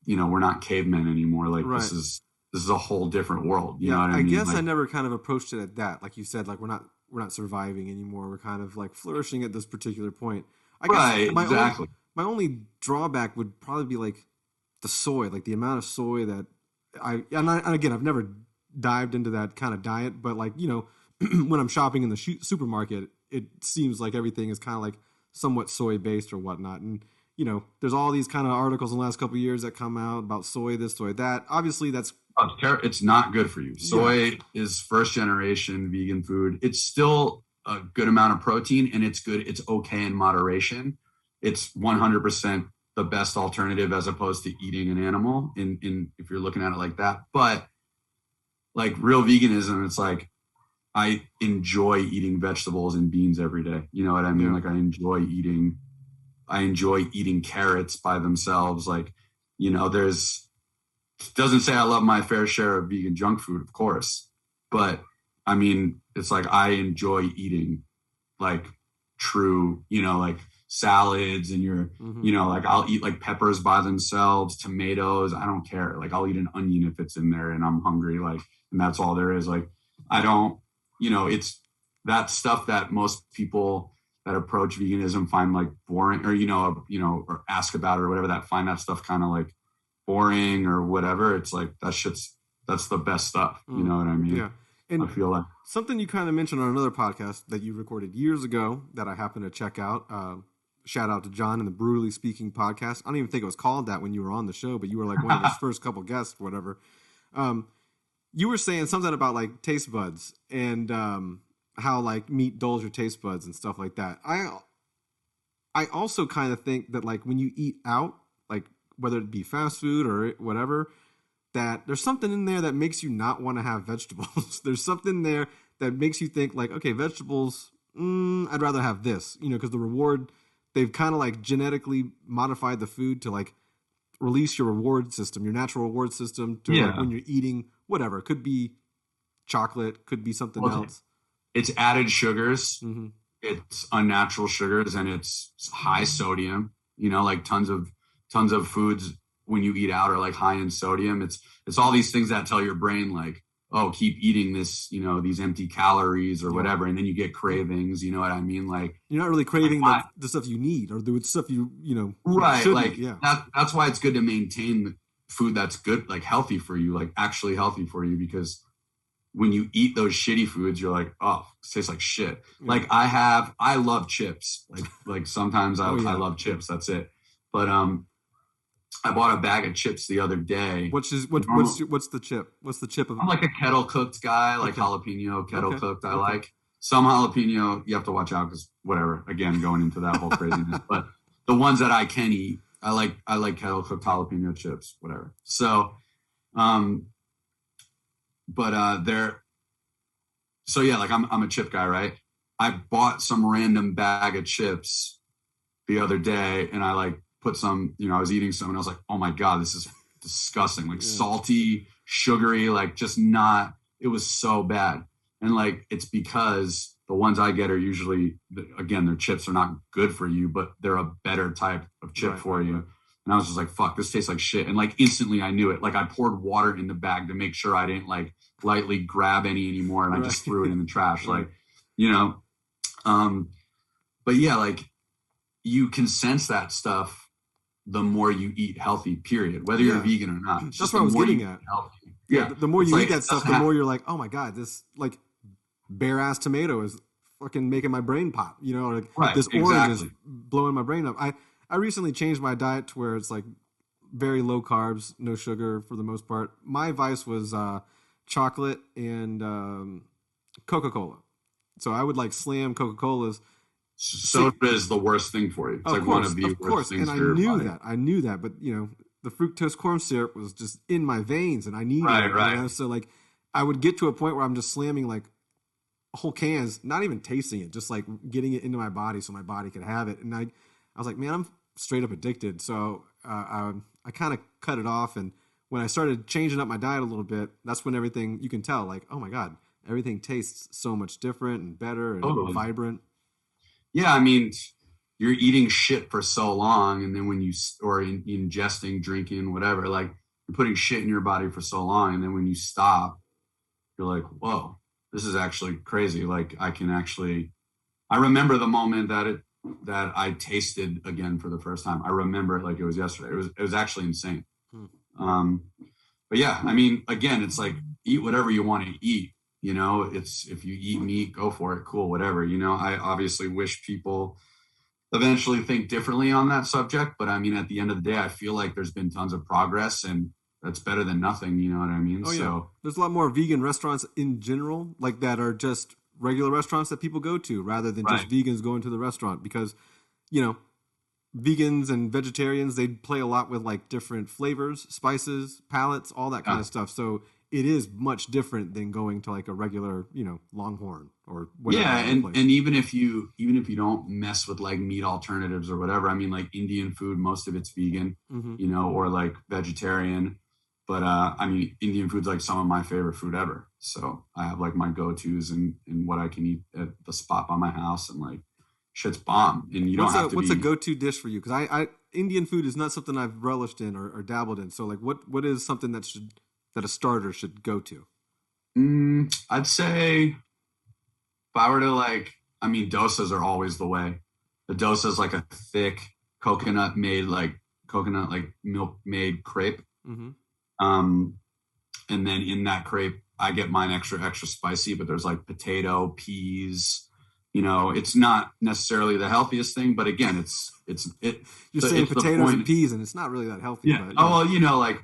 [SPEAKER 2] we're not cavemen anymore. Like this is a whole different world. You know what I mean?
[SPEAKER 1] I guess I never kind of approached it at that. Like you said, like we're not surviving anymore. We're kind of like flourishing at this particular point. I guess my only drawback would probably be like the soy, like the amount of soy that and again, I've never dived into that kind of diet, but like, when I'm shopping in the supermarket, it seems like everything is kind of like somewhat soy based or whatnot. And, there's all these kind of articles in the last couple of years that come out about soy, this, soy, that. Obviously that's,
[SPEAKER 2] it's not good for you. Soy is first generation vegan food. It's still a good amount of protein and it's good. It's okay in moderation. It's 100% the best alternative as opposed to eating an animal in if you're looking at it like that. But like real veganism, it's like, I enjoy eating vegetables and beans every day. You know what I mean? Yeah. Like I enjoy eating carrots by themselves. Like, doesn't say I love my fair share of vegan junk food, of course. But I mean, it's like, I enjoy eating like true, like salads and like I'll eat like peppers by themselves, tomatoes. I don't care. Like I'll eat an onion if it's in there and I'm hungry. Like, and that's all there is. Like, I don't, it's that stuff that most people that approach veganism find like boring or, or ask about it or whatever, that find that stuff kind of like boring or whatever. It's like, that's the best stuff. You know what I mean?
[SPEAKER 1] Yeah. And
[SPEAKER 2] I feel like
[SPEAKER 1] something you kind of mentioned on another podcast that you recorded years ago that I happened to check out. Shout out to John and the Brutally Speaking podcast. I don't even think it was called that when you were on the show, but you were like one of his first couple guests or whatever. You were saying something about like taste buds, and how like meat dulls your taste buds and stuff like that. I also kind of think that like when you eat out, like whether it be fast food or whatever, that there's something in there that makes you not want to have vegetables. There's something there that makes you think like, okay, vegetables, I'd rather have this, because the reward, they've kind of like genetically modified the food to like release your reward system, your natural reward system to like when you're eating whatever. It could be chocolate, could be something else.
[SPEAKER 2] It's added sugars. Mm-hmm. It's unnatural sugars, and it's high sodium. Like tons of foods when you eat out are like high in sodium. It's all these things that tell your brain like, oh, keep eating this, these empty calories or whatever, and then you get cravings. You know what I mean? Like
[SPEAKER 1] you're not really craving the stuff you need or the stuff you
[SPEAKER 2] right. Like that's why it's good to maintain food that's good, like healthy for you, like actually healthy for you, because when you eat those shitty foods, you're like, oh, it tastes like shit. Yeah. Like I love chips. Like sometimes I love chips. That's it. But I bought a bag of chips the other day.
[SPEAKER 1] What's the chip? What's the chip of?
[SPEAKER 2] I'm like a kettle cooked guy, like jalapeno kettle cooked. I like some jalapeno. You have to watch out because whatever. Again, going into that whole craziness. But the ones that I can eat, I like kettle cooked jalapeno chips. Whatever. So, so yeah, like I'm a chip guy, right? I bought some random bag of chips the other day, and I like put some, I was eating some, and I was like, oh my God, this is disgusting. Like salty, sugary, like just not, it was so bad. And like, it's because the ones I get are usually, again, their chips are not good for you, but they're a better type of chip for you. And I was just like, fuck, this tastes like shit. And like instantly I knew it. Like I poured water in the bag to make sure I didn't like lightly grab any anymore. And I just threw it in the trash. Like, but yeah, like you can sense that stuff the more you eat healthy, period, whether you're vegan or not.
[SPEAKER 1] That's what I was getting at. Yeah. The more you eat that stuff, the more you're like, oh my God, this like bare ass tomato is fucking making my brain pop. Like this orange is blowing my brain up. I recently changed my diet to where it's like very low carbs, no sugar for the most part. My vice was chocolate and Coca-Cola. So I would like slam Coca-Colas.
[SPEAKER 2] Soda is the worst thing for you. It's like one of the worst things for your body.
[SPEAKER 1] I knew that. But, the fructose corn syrup was just in my veins and I needed it. Right. So like I would get to a point where I'm just slamming like whole cans, not even tasting it, just like getting it into my body so my body could have it. And I was like, man, I'm straight up addicted. So I kind of cut it off. And when I started changing up my diet a little bit, that's when everything, you can tell like, oh my God, everything tastes so much different and better and vibrant.
[SPEAKER 2] Yeah, I mean, you're eating shit for so long, and then when you or ingesting, drinking, whatever, like you're putting shit in your body for so long, and then when you stop, you're like, whoa, this is actually crazy. Like I remember the moment that I tasted again for the first time. I remember it like it was yesterday. It was actually insane. But yeah, I mean, again, it's like eat whatever you want to eat. It's if you eat meat, go for it. Cool, whatever. I obviously wish people eventually think differently on that subject. But I mean, at the end of the day, I feel like there's been tons of progress and that's better than nothing. You know what I mean?
[SPEAKER 1] Oh, yeah. There's a lot more vegan restaurants in general, like that are just regular restaurants that people go to rather than just vegans going to the restaurant because, vegans and vegetarians, they play a lot with like different flavors, spices, palettes, all that kind of stuff. So it is much different than going to like a regular, Longhorn or whatever.
[SPEAKER 2] Yeah, and even if you don't mess with like meat alternatives or whatever, I mean like Indian food, most of it's vegan, or like vegetarian. But I mean Indian food's like some of my favorite food ever. So I have like my go-tos and what I can eat at the spot by my house and like shit's bomb. And you don't have to
[SPEAKER 1] what's a go-to dish for you? Because I Indian food is not something I've relished in or dabbled in. So like what is something that a starter should go to?
[SPEAKER 2] I'd say if I were to like, I mean, dosas are always the way. The dosa is like a thick coconut milk made crepe. Mm-hmm. And then in that crepe, I get mine extra spicy, but there's like potato, peas. It's not necessarily the healthiest thing, but again, you're
[SPEAKER 1] saying potatoes and peas, and it's not really that healthy.
[SPEAKER 2] Yeah. But, well, like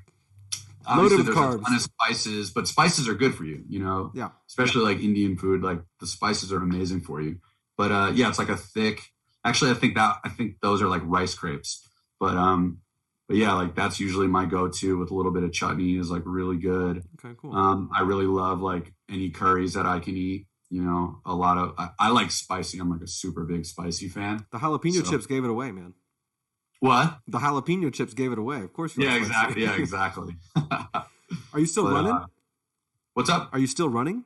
[SPEAKER 2] obviously
[SPEAKER 1] with
[SPEAKER 2] there's
[SPEAKER 1] carbs.
[SPEAKER 2] a ton of spices, but spices are good for you,
[SPEAKER 1] Yeah.
[SPEAKER 2] especially like Indian food, like the spices are amazing for you. But yeah, it's like a thick, actually, I think those are like rice crepes, but yeah, like that's usually my go-to with a little bit of chutney is like really good.
[SPEAKER 1] Okay, cool.
[SPEAKER 2] I really love like any curries that I can eat, I like spicy. I'm like a super big spicy fan.
[SPEAKER 1] The jalapeno
[SPEAKER 2] So,
[SPEAKER 1] chips gave it away, man.
[SPEAKER 2] what?
[SPEAKER 1] The jalapeno chips gave it away. Of course you
[SPEAKER 2] Yeah,
[SPEAKER 1] like spicy.
[SPEAKER 2] exactly. Yeah, exactly.
[SPEAKER 1] Are you still running?
[SPEAKER 2] What's up?
[SPEAKER 1] Are you still running?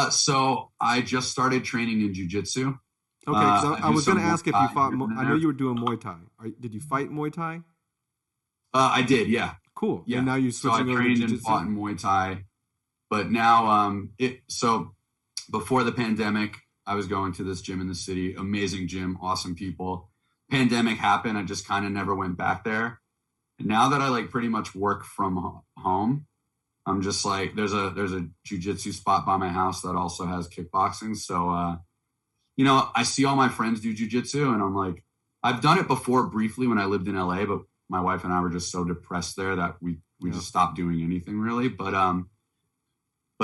[SPEAKER 2] So I just started training in jiu-jitsu.
[SPEAKER 1] Okay, because I was going to ask if you fought. I know you were doing Muay Thai. Did you fight Muay Thai?
[SPEAKER 2] I did, yeah.
[SPEAKER 1] Cool.
[SPEAKER 2] Yeah.
[SPEAKER 1] And now you switching over to
[SPEAKER 2] trained
[SPEAKER 1] jiu-jitsu?
[SPEAKER 2] and fought in Muay Thai, but now so before the pandemic, I was going to this gym in the city, amazing gym, awesome people. Pandemic happened, I just kind of never went back there. And now that I like pretty much work from home, I'm just like there's a jiu-jitsu spot by my house that also has kickboxing. So I see all my friends do jiu-jitsu and I'm like, I've done it before briefly when I lived in LA, but my wife and I were just so depressed there that we just stopped doing anything really. But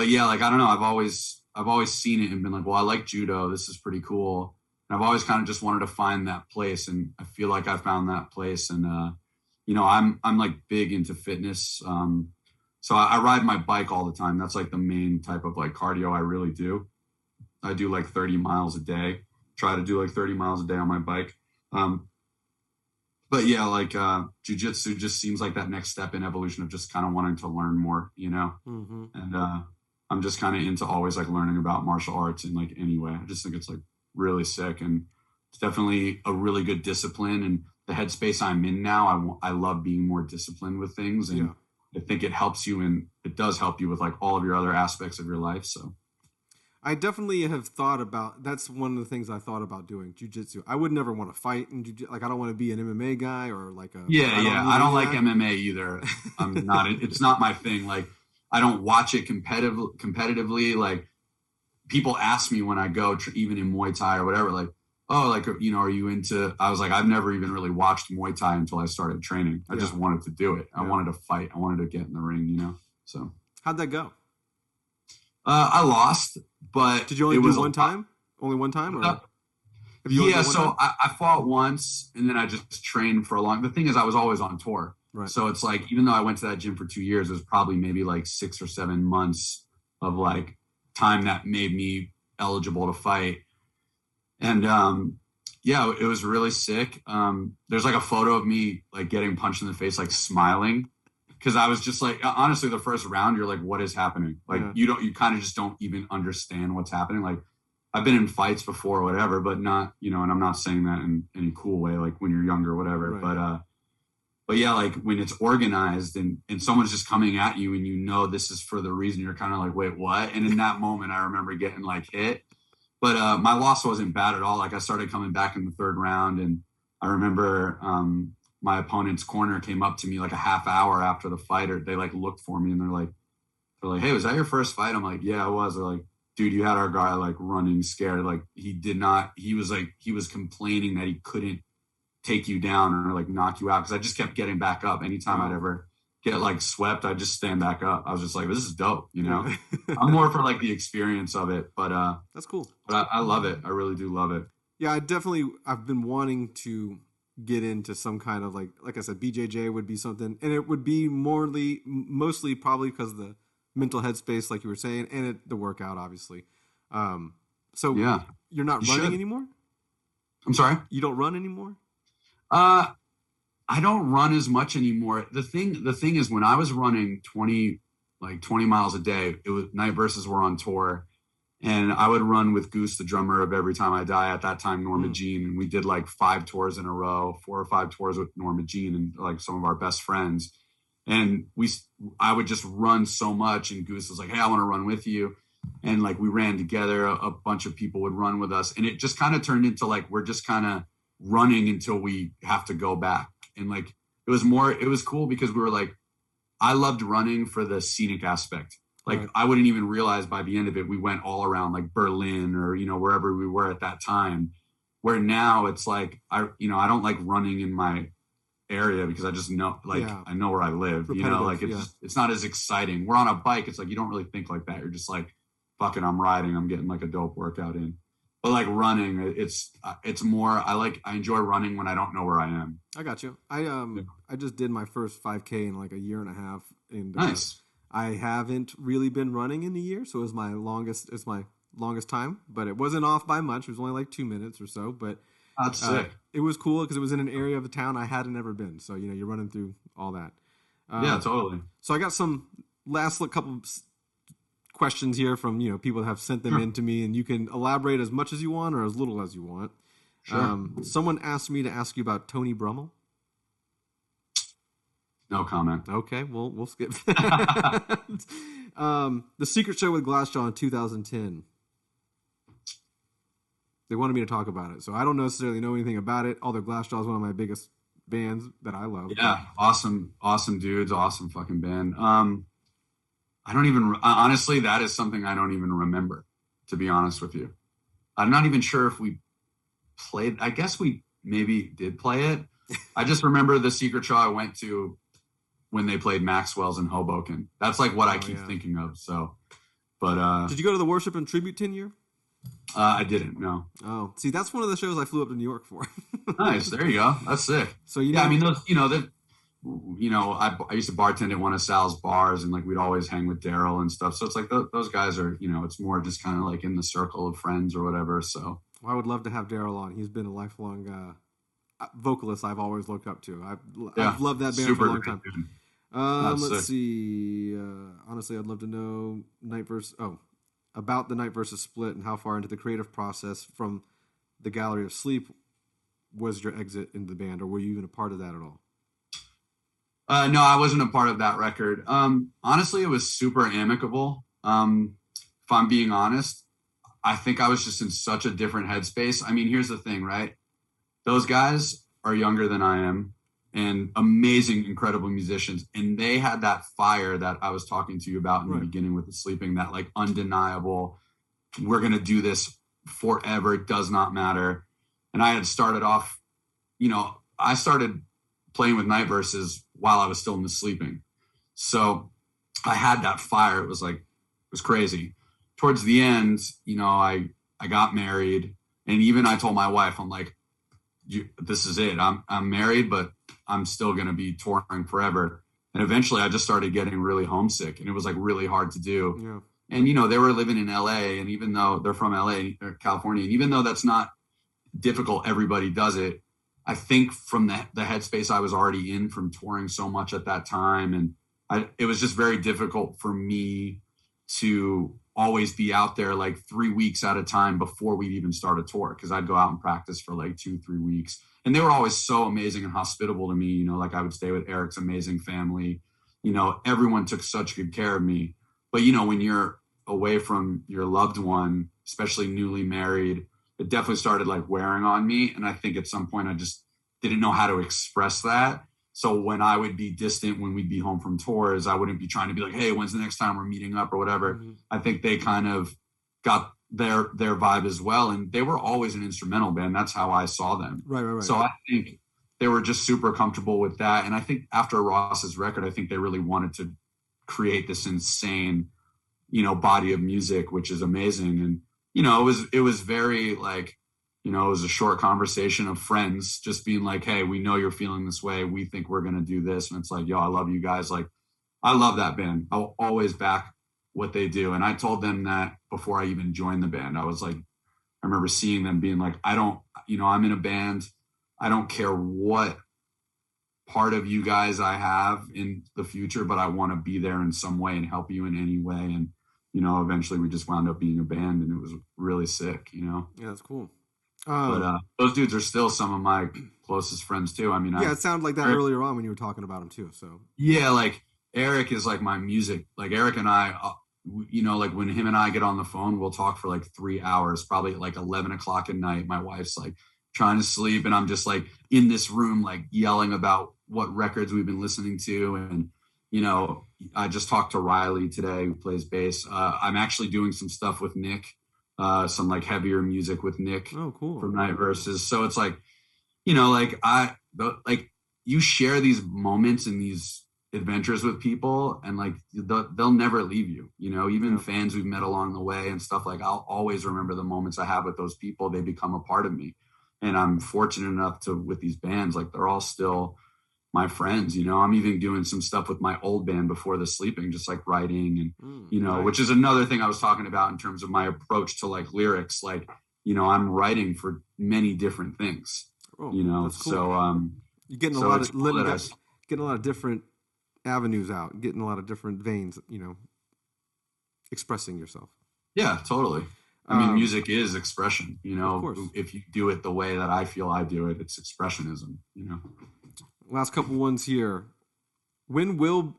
[SPEAKER 2] yeah, like I don't know, I've always seen it and been like, well, I like judo. This is pretty cool. And I've always kind of just wanted to find that place, and I feel like I found that place. And I'm like big into fitness. So I ride my bike all the time. That's like the main type of like cardio I really do. I do like 30 miles a day. Try to do like 30 miles a day on my bike. But yeah, like jiu-jitsu just seems like that next step in evolution of just kind of wanting to learn more,
[SPEAKER 1] Mm-hmm.
[SPEAKER 2] And I'm just kind of into always like learning about martial arts in like any way. I just think it's like really sick, and it's definitely a really good discipline. And the headspace I'm in now, I love being more disciplined with things, and I think it helps you, and it does help you with like all of your other aspects of your life. So
[SPEAKER 1] I definitely have thought about, that's one of the things I thought about doing, jiu-jitsu. I would never want to fight in jiu-jitsu. Like I don't want to be an MMA guy or like a
[SPEAKER 2] I don't like MMA either. I'm not. It's not my thing. Like I don't watch it competitively. Like people ask me when I go, even in Muay Thai or whatever, like, oh, like, are you into, I was like, I've never even really watched Muay Thai until I started training. I just wanted to do it. I wanted to fight. I wanted to get in the ring, so.
[SPEAKER 1] How'd that go?
[SPEAKER 2] I lost, but
[SPEAKER 1] did you only do one time? Only one time? Or
[SPEAKER 2] yeah, so I fought once and then I just trained for the thing is I was always on tour.
[SPEAKER 1] Right.
[SPEAKER 2] So it's like, even though I went to that gym for 2 years, it was probably maybe like 6 or 7 months of like time that made me eligible to fight. And yeah, it was really sick. There's like a photo of me like getting punched in the face, like smiling. Cause I was just like, honestly, the first round, you're like, what is happening? Like, you kind of just don't even understand what's happening. Like I've been in fights before or whatever, but not, and I'm not saying that in any cool way, like when you're younger or whatever, right. But yeah, like when it's organized and someone's just coming at you and this is for the reason, you're kind of like, wait, what? And in that moment, I remember getting like hit, but my loss wasn't bad at all. Like I started coming back in the third round, and I remember my opponent's corner came up to me like a half hour after the fight, or they like looked for me and they're like, hey, was that your first fight? I'm like, yeah, it was. They're like, dude, you had our guy like running scared. Like he was complaining that he couldn't take you down or like knock you out. Cause I just kept getting back up. Anytime I'd ever get like swept, I'd just stand back up. I was just like, this is dope. I'm more for like the experience of it, but
[SPEAKER 1] that's cool.
[SPEAKER 2] But I love it. I really do love it.
[SPEAKER 1] Yeah. I've been wanting to get into some kind of like I said, BJJ would be something, and it would be mostly probably because of the mental headspace, like you were saying, and the workout, obviously. So yeah, you're not running anymore?
[SPEAKER 2] I'm sorry?
[SPEAKER 1] You don't run anymore?
[SPEAKER 2] I don't run as much anymore. The thing is, when I was running 20 miles a day, it was Night Versus were on tour. And I would run with Goose, the drummer of Every Time I Die, at that time, Norma Jean. And we did like 5 tours in a row, 4 or 5 tours with Norma Jean and like some of our best friends. And I would just run so much. And Goose was like, hey, I want to run with you. And like we ran together. A bunch of people would run with us. And it just kind of turned into like, we're just kind of running until we have to go back. And like, it was cool because we were like, I loved running for the scenic aspect. Like I wouldn't even realize by the end of it, we went all around like Berlin or, wherever we were at that time, where now it's like, I don't like running in my area because I just know, like,
[SPEAKER 1] Yeah.
[SPEAKER 2] I know where I live, you know, like
[SPEAKER 1] Repetitive,
[SPEAKER 2] it's not as exciting. We're on a bike. It's like, you don't really think like that. You're just like, fucking, I'm riding. I'm getting like a dope workout in. But like running, it's more, I enjoy running when I don't know where I am.
[SPEAKER 1] I got you. I just did my first 5K in like a year and a half. And
[SPEAKER 2] Nice.
[SPEAKER 1] I haven't really been running in a year. So it was my longest time, but it wasn't off by much. It was only like 2 minutes or so, but
[SPEAKER 2] That's sick.
[SPEAKER 1] it was cool because it was in an area of the town I hadn't ever been. So, you know, you're running through all that.
[SPEAKER 2] Yeah, totally.
[SPEAKER 1] So I got some last couple questions here from, you know, people that have sent them in to me, and you can elaborate as much as you want or as little as you want.
[SPEAKER 2] Sure.
[SPEAKER 1] Someone asked me to ask you about Tony Brummel.
[SPEAKER 2] No comment.
[SPEAKER 1] Okay, well, we'll skip that. The Secret Show with Glassjaw in 2010. They wanted me to talk about it, so I don't necessarily know anything about it, although Glassjaw is one of my biggest bands that I love.
[SPEAKER 2] Yeah, awesome dudes, awesome fucking band. I don't even, honestly, that is something I don't even remember, to be honest with you. I'm not even sure if we played, I guess we maybe did play it. I just remember the Secret Show I went to when they played Maxwell's in Hoboken. That's like what I keep thinking of. So, but
[SPEAKER 1] did you go to the Worship and Tribute 10 year?
[SPEAKER 2] I didn't. No.
[SPEAKER 1] Oh, see, that's one of the shows I flew up to New York for.
[SPEAKER 2] Nice. There you go. That's sick.
[SPEAKER 1] So you know,
[SPEAKER 2] I mean, those, I used to bartend at one of Sal's bars, and like we'd always hang with Daryl and stuff. So it's like those guys are, it's more just kind of like in the circle of friends or whatever. So
[SPEAKER 1] I would love to have Daryl on. He's been a lifelong vocalist I've always looked up to. I've loved that band for a long time. Let's see. Honestly, I'd love to know about the Night Versus Split and how far into the creative process from the Gallery of Sleep was your exit into the band, or were you even a part of that at all?
[SPEAKER 2] No, I wasn't a part of that record. Honestly, it was super amicable. If I'm being honest, I think I was just in such a different headspace. I mean, here's the thing, right? Those guys are younger than I am and amazing, incredible musicians. And they had that fire that I was talking to you about in the beginning with the Sleeping, that like undeniable, we're going to do this forever. It does not matter. And I had started off, I started playing with Night Versus while I was still in the Sleeping. So I had that fire. It was crazy. Towards the end, I got married, and even I told my wife, I'm like, this is it. I'm married, but I'm still going to be touring forever. And eventually I just started getting really homesick, and it was like really hard to do. Yeah. And, they were living in LA, and even though they're from LA or California, and even though that's not difficult, everybody does it. I think from the headspace I was already in from touring so much at that time. And it was just very difficult for me to always be out there like 3 weeks at a time before we'd even start a tour. Cause I'd go out and practice for like 2-3 weeks. And they were always so amazing and hospitable to me. Like I would stay with Eric's amazing family. Everyone took such good care of me. But, when you're away from your loved one, especially newly married, it definitely started like wearing on me. And I think at some point I just didn't know how to express that. So when I would be distant, when we'd be home from tours, I wouldn't be trying to be like, hey, when's the next time we're meeting up or whatever. Mm-hmm. I think they kind of got their vibe as well. And they were always an instrumental band. That's how I saw them.
[SPEAKER 1] Right.
[SPEAKER 2] So I think they were just super comfortable with that. And I think after Ross's record, I think they really wanted to create this insane, body of music, which is amazing. And, it was very like, it was a short conversation of friends just being like, hey, we know you're feeling this way. We think we're going to do this. And it's like, yo, I love you guys. Like, I love that band. I'll always back what they do. And I told them that before I even joined the band. I was like, I remember seeing them being like, I'm in a band. I don't care what part of you guys I have in the future, but I want to be there in some way and help you in any way. And, eventually we just wound up being a band, and it was really sick, Yeah,
[SPEAKER 1] that's cool.
[SPEAKER 2] But those dudes are still some of my closest friends too. I mean,
[SPEAKER 1] it sounded like that earlier on when you were talking about them too. So
[SPEAKER 2] yeah, like Eric is like my music. Like Eric and I, like when him and I get on the phone, we'll talk for like 3 hours, probably at like 11 o'clock at night. My wife's like trying to sleep, and I'm just like in this room, like yelling about what records we've been listening to. And, I just talked to Riley today, who plays bass. I'm actually doing some stuff with Nick. Some like heavier music with Nick.
[SPEAKER 1] Oh, cool.
[SPEAKER 2] From Night Versus. So it's like, you share these moments and these adventures with people, and like they'll never leave you, you know, even fans we've met along the way and stuff. Like I'll always remember the moments I have with those people. They become a part of me, and I'm fortunate enough to, with these bands, like they're all still my friends, you know. I'm even doing some stuff with my old band Before the Sleeping, just like writing and you know, nice. Which is another thing I was talking about in terms of my approach to like lyrics. Like, you know, I'm writing for many different things, you know. Cool. So
[SPEAKER 1] you're getting getting a lot of different avenues out, getting a lot of different veins, you know, expressing yourself.
[SPEAKER 2] Yeah, totally. I mean, music is expression, you know. If you do it the way that I feel I do it, it's expressionism, you know.
[SPEAKER 1] Last couple ones here. When will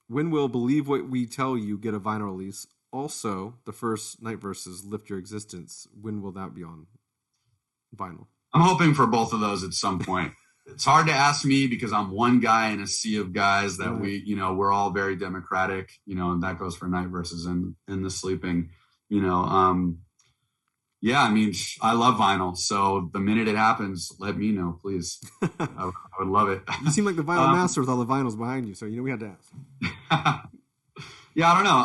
[SPEAKER 1] Believe What We Tell You get a vinyl release? Also, the first Night Verses, Lift Your Existence. When will that be on vinyl?
[SPEAKER 2] I'm hoping for both of those at some point. It's hard to ask me because I'm one guy in a sea of guys that we, you know, we're all very democratic, you know, and that goes for Night Verses and The Sleeping, you know. Yeah, I mean, I love vinyl. So the minute it happens, let me know, please. I would love it.
[SPEAKER 1] You seem like the vinyl master with all the vinyls behind you. So, you know, we had to ask.
[SPEAKER 2] Yeah, I don't know.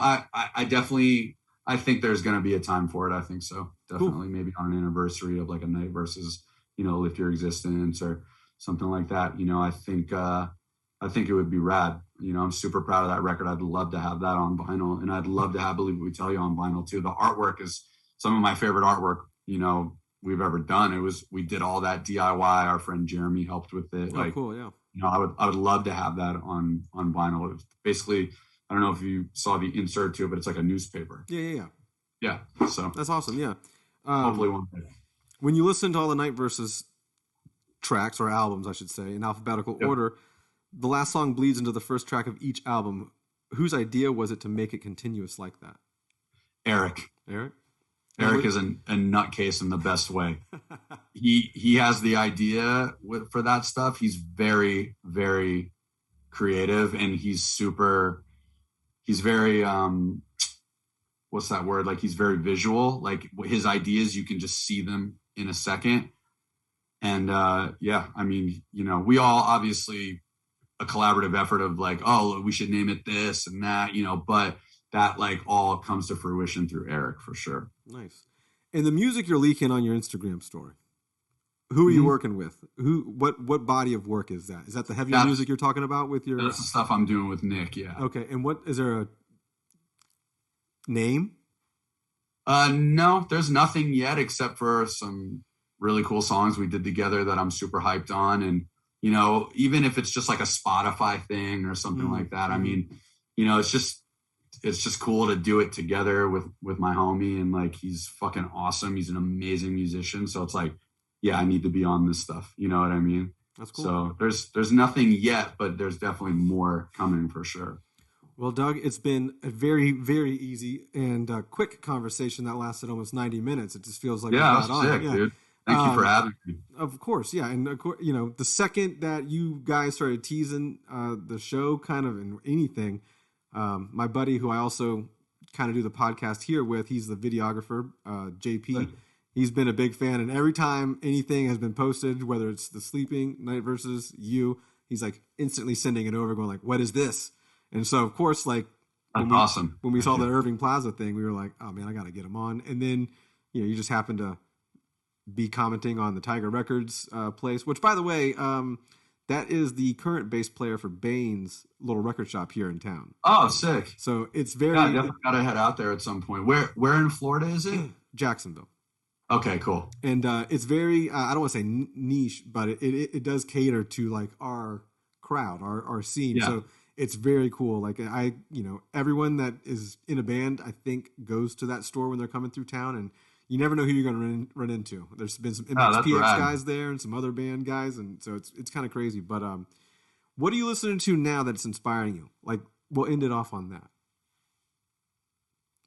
[SPEAKER 2] I definitely, I think there's going to be a time for it. I think so. Definitely. Cool. Maybe on an anniversary of like a Night Versus, you know, Lift Your Existence or something like that. You know, I think it would be rad. You know, I'm super proud of that record. I'd love to have that on vinyl, and I'd love to have Believe What We Tell You on vinyl too. The artwork is some of my favorite artwork, you know, we've ever done. We did all that DIY. Our friend Jeremy helped with it.
[SPEAKER 1] Oh, cool. Yeah.
[SPEAKER 2] You know, I would love to have that on vinyl. It was basically, I don't know if you saw the insert to it, but it's like a newspaper.
[SPEAKER 1] Yeah.
[SPEAKER 2] So
[SPEAKER 1] that's awesome. Yeah.
[SPEAKER 2] Hopefully one day.
[SPEAKER 1] When you listen to all the Night Versus tracks, or albums, I should say, in alphabetical order, the last song bleeds into the first track of each album. Whose idea was it to make it continuous like that?
[SPEAKER 2] Eric is a nutcase in the best way. He has the idea for that stuff. He's very, very creative, and he's very, what's that word? Like, he's very visual. Like, his ideas, you can just see them in a second. And yeah, I mean, you know, we all obviously a collaborative effort of like, oh, we should name it this and that, you know, but that like all comes to fruition through Eric for sure.
[SPEAKER 1] Nice. And the music you're leaking on your Instagram story, who are you working with? What body of work is that? Is that the heavy music you're talking about with your?
[SPEAKER 2] That's the stuff I'm doing with Nick. Yeah.
[SPEAKER 1] Okay. And what is there a name?
[SPEAKER 2] No, there's nothing yet except for some really cool songs we did together that I'm super hyped on. And, you know, even if it's just like a Spotify thing or something like that, I mean, you know, it's just cool to do it together with my homie. And like, he's fucking awesome. He's an amazing musician. So it's like, yeah, I need to be on this stuff. You know what I mean?
[SPEAKER 1] That's cool.
[SPEAKER 2] So there's nothing yet, but there's definitely more coming for sure.
[SPEAKER 1] Well, Doug, it's been a very, very easy and quick conversation that lasted almost 90 minutes. It just feels like
[SPEAKER 2] that's sick, dude. Thank you for having me.
[SPEAKER 1] Of course, yeah. And, you know, the second that you guys started teasing the show kind of in anything, my buddy who I also kind of do the podcast here with, he's the videographer, JP. Right. He's been a big fan. And every time anything has been posted, whether it's The Sleeping, Night Versus, you, he's like instantly sending it over going like, what is this? And so, of course, like,
[SPEAKER 2] awesome.
[SPEAKER 1] When we saw the Irving Plaza thing, we were like, oh, man, I got to get him on. And then, you know, you just happened to be commenting on the Tiger Records place, which, by the way, that is the current bass player for Bane's little record shop here in town.
[SPEAKER 2] Oh, sick.
[SPEAKER 1] So it's very...
[SPEAKER 2] Yeah, I definitely got to head out there at some point. Where in Florida is it?
[SPEAKER 1] Jacksonville.
[SPEAKER 2] Okay, cool.
[SPEAKER 1] And it's very, I don't want to say niche, but it does cater to like our crowd, our scene. Yeah. So it's very cool. Like you know, everyone that is in a band, I think, goes to that store when they're coming through town, and you never know who you're going to run into. There's been some MXPX guys there and some other band guys, and so it's kind of crazy. But what are you listening to now that's inspiring you? Like, we'll end it off on that.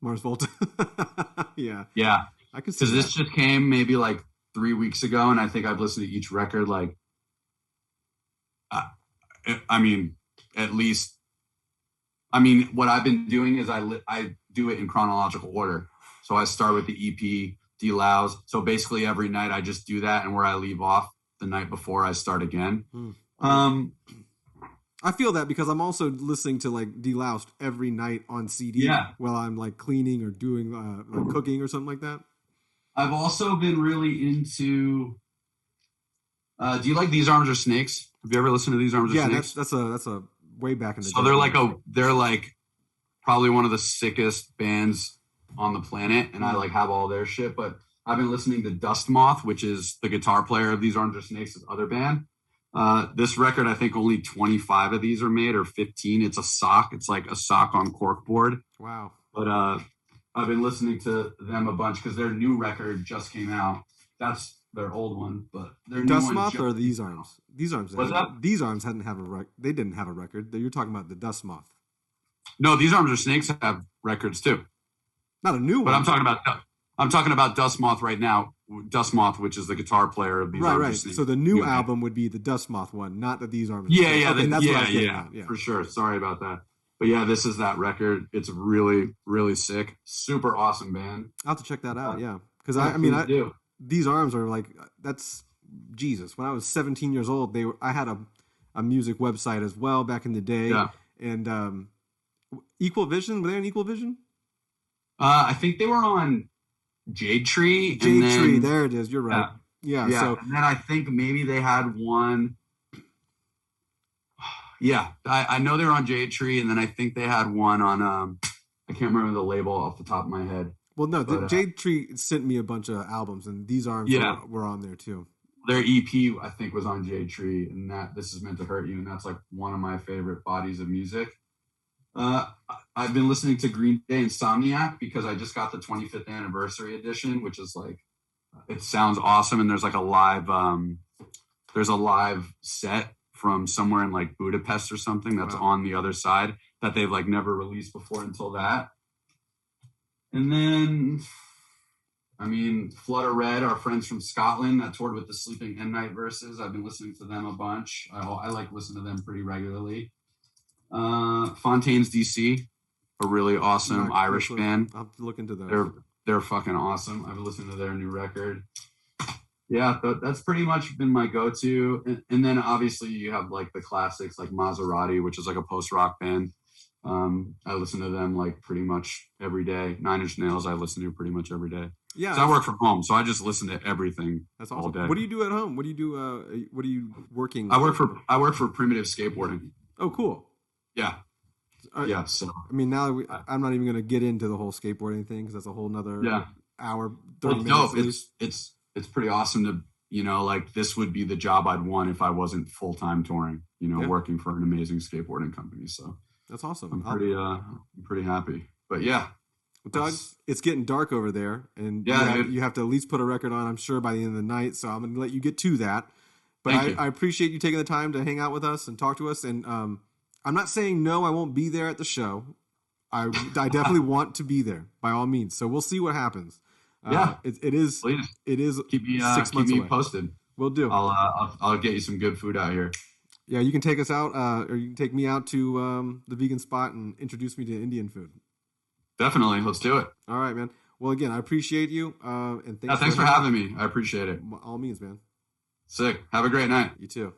[SPEAKER 1] Mars Volta. Yeah.
[SPEAKER 2] I could see, because this just came maybe like 3 weeks ago, and I think I've listened to each record like, I mean, at least, I mean, what I've been doing is I do it in chronological order. So I start with the EP, D-Lows. So basically every night I just do that, and where I leave off the night before I start again.
[SPEAKER 1] I feel that because I'm also listening to like Deloused every night on CD while I'm like cleaning or doing like cooking or something like that.
[SPEAKER 2] I've also been really into. Do you like These Arms Are Snakes? Have you ever listened to These Arms Are Snakes?
[SPEAKER 1] Yeah, that's a way back in the day.
[SPEAKER 2] So they're like probably one of the sickest bands on the planet, and I like have all their shit. But I've been listening to Dust Moth, which is the guitar player of These Arms Are Snakes' other band. This record, I think only 25 of these are made, or 15. It's a sock. It's like a sock on corkboard.
[SPEAKER 1] Wow.
[SPEAKER 2] But I've been listening to them a bunch because their new record just came out. That's their old one, but their new
[SPEAKER 1] Dust
[SPEAKER 2] one
[SPEAKER 1] Moth or These Arms? These Arms.
[SPEAKER 2] What's that?
[SPEAKER 1] These Arms hadn't have a They didn't have a record. You're talking about the Dust Moth.
[SPEAKER 2] No, These Arms Are Snakes have records too.
[SPEAKER 1] Not a new one.
[SPEAKER 2] But I'm talking about Dust Moth right now. Dust Moth, which is the guitar player of These Arms Are Snakes.
[SPEAKER 1] So the new album would be the Dust Moth one, not the These Arms.
[SPEAKER 2] Yeah, for sure. Sorry about that. But yeah, this is that record. It's really, really sick. Super awesome band.
[SPEAKER 1] I'll have to check that out. Yeah, because These Arms are like that's Jesus. When I was 17 years old, I had a music website as well back in the day.
[SPEAKER 2] Yeah.
[SPEAKER 1] And Equal Vision, were they on Equal Vision?
[SPEAKER 2] I think they were on Jade Tree.
[SPEAKER 1] Tree, there it is. You're right. Yeah. So
[SPEAKER 2] and then I think maybe they had one. Yeah, I know they were on Jade Tree, and then I think they had one on. I can't remember the label off the top of my head.
[SPEAKER 1] Well, no, Jade Tree sent me a bunch of albums, and These Arms were on there too.
[SPEAKER 2] Their EP, I think, was on Jade Tree, and This Is Meant to Hurt You, and that's like one of my favorite bodies of music. I've been listening to Green Day Insomniac because I just got the 25th anniversary edition, which is like, it sounds awesome, and there's like a live set from somewhere in like Budapest or something that's on the other side that they've like never released before until that. And then, I mean, Flutter Red, our friends from Scotland that toured with the Sleeping M Night Verses. I've been listening to them a bunch. I like listening to them pretty regularly. Fontaine's DC, a really awesome Irish band.
[SPEAKER 1] I'll have to look into those.
[SPEAKER 2] They're fucking awesome. I've listened to their new record. Yeah, that's pretty much been my go-to. And then obviously you have like the classics like Maserati, which is like a post-rock band. I listen to them like pretty much every day. Nine Inch Nails I listen to pretty much every day. Yeah, I work from home, so I just listen to everything. That's awesome. All day.
[SPEAKER 1] What do you do at home? What do you do? What are you working?
[SPEAKER 2] I work for Primitive Skateboarding.
[SPEAKER 1] Oh, cool.
[SPEAKER 2] Yeah. Yeah. So
[SPEAKER 1] I mean, now I'm not even going to get into the whole skateboarding thing because that's a whole nother hour. 30 minutes.
[SPEAKER 2] No, it's pretty awesome to like this would be the job I'd want if I wasn't full time touring. Working for an amazing skateboarding company. So
[SPEAKER 1] that's awesome.
[SPEAKER 2] I'm pretty happy. But yeah.
[SPEAKER 1] Doug, it's getting dark over there, and you have to at least put a record on, I'm sure, by the end of the night, so I'm going to let you get to that. But I appreciate you taking the time to hang out with us and talk to us, and I'm not saying no, I won't be there at the show. I definitely want to be there, by all means, so we'll see what happens. It is.
[SPEAKER 2] Please.
[SPEAKER 1] It is
[SPEAKER 2] keep me
[SPEAKER 1] 6 months away.
[SPEAKER 2] Posted.
[SPEAKER 1] We'll do.
[SPEAKER 2] I'll get you some good food out here.
[SPEAKER 1] Yeah, you can take us out, or you can take me out to the vegan spot and introduce me to Indian food.
[SPEAKER 2] Definitely. Let's do it.
[SPEAKER 1] All right, man. Well, again, I appreciate you. And
[SPEAKER 2] thanks for having me. I appreciate it.
[SPEAKER 1] By all means, man.
[SPEAKER 2] Sick. Have a great night.
[SPEAKER 1] You too.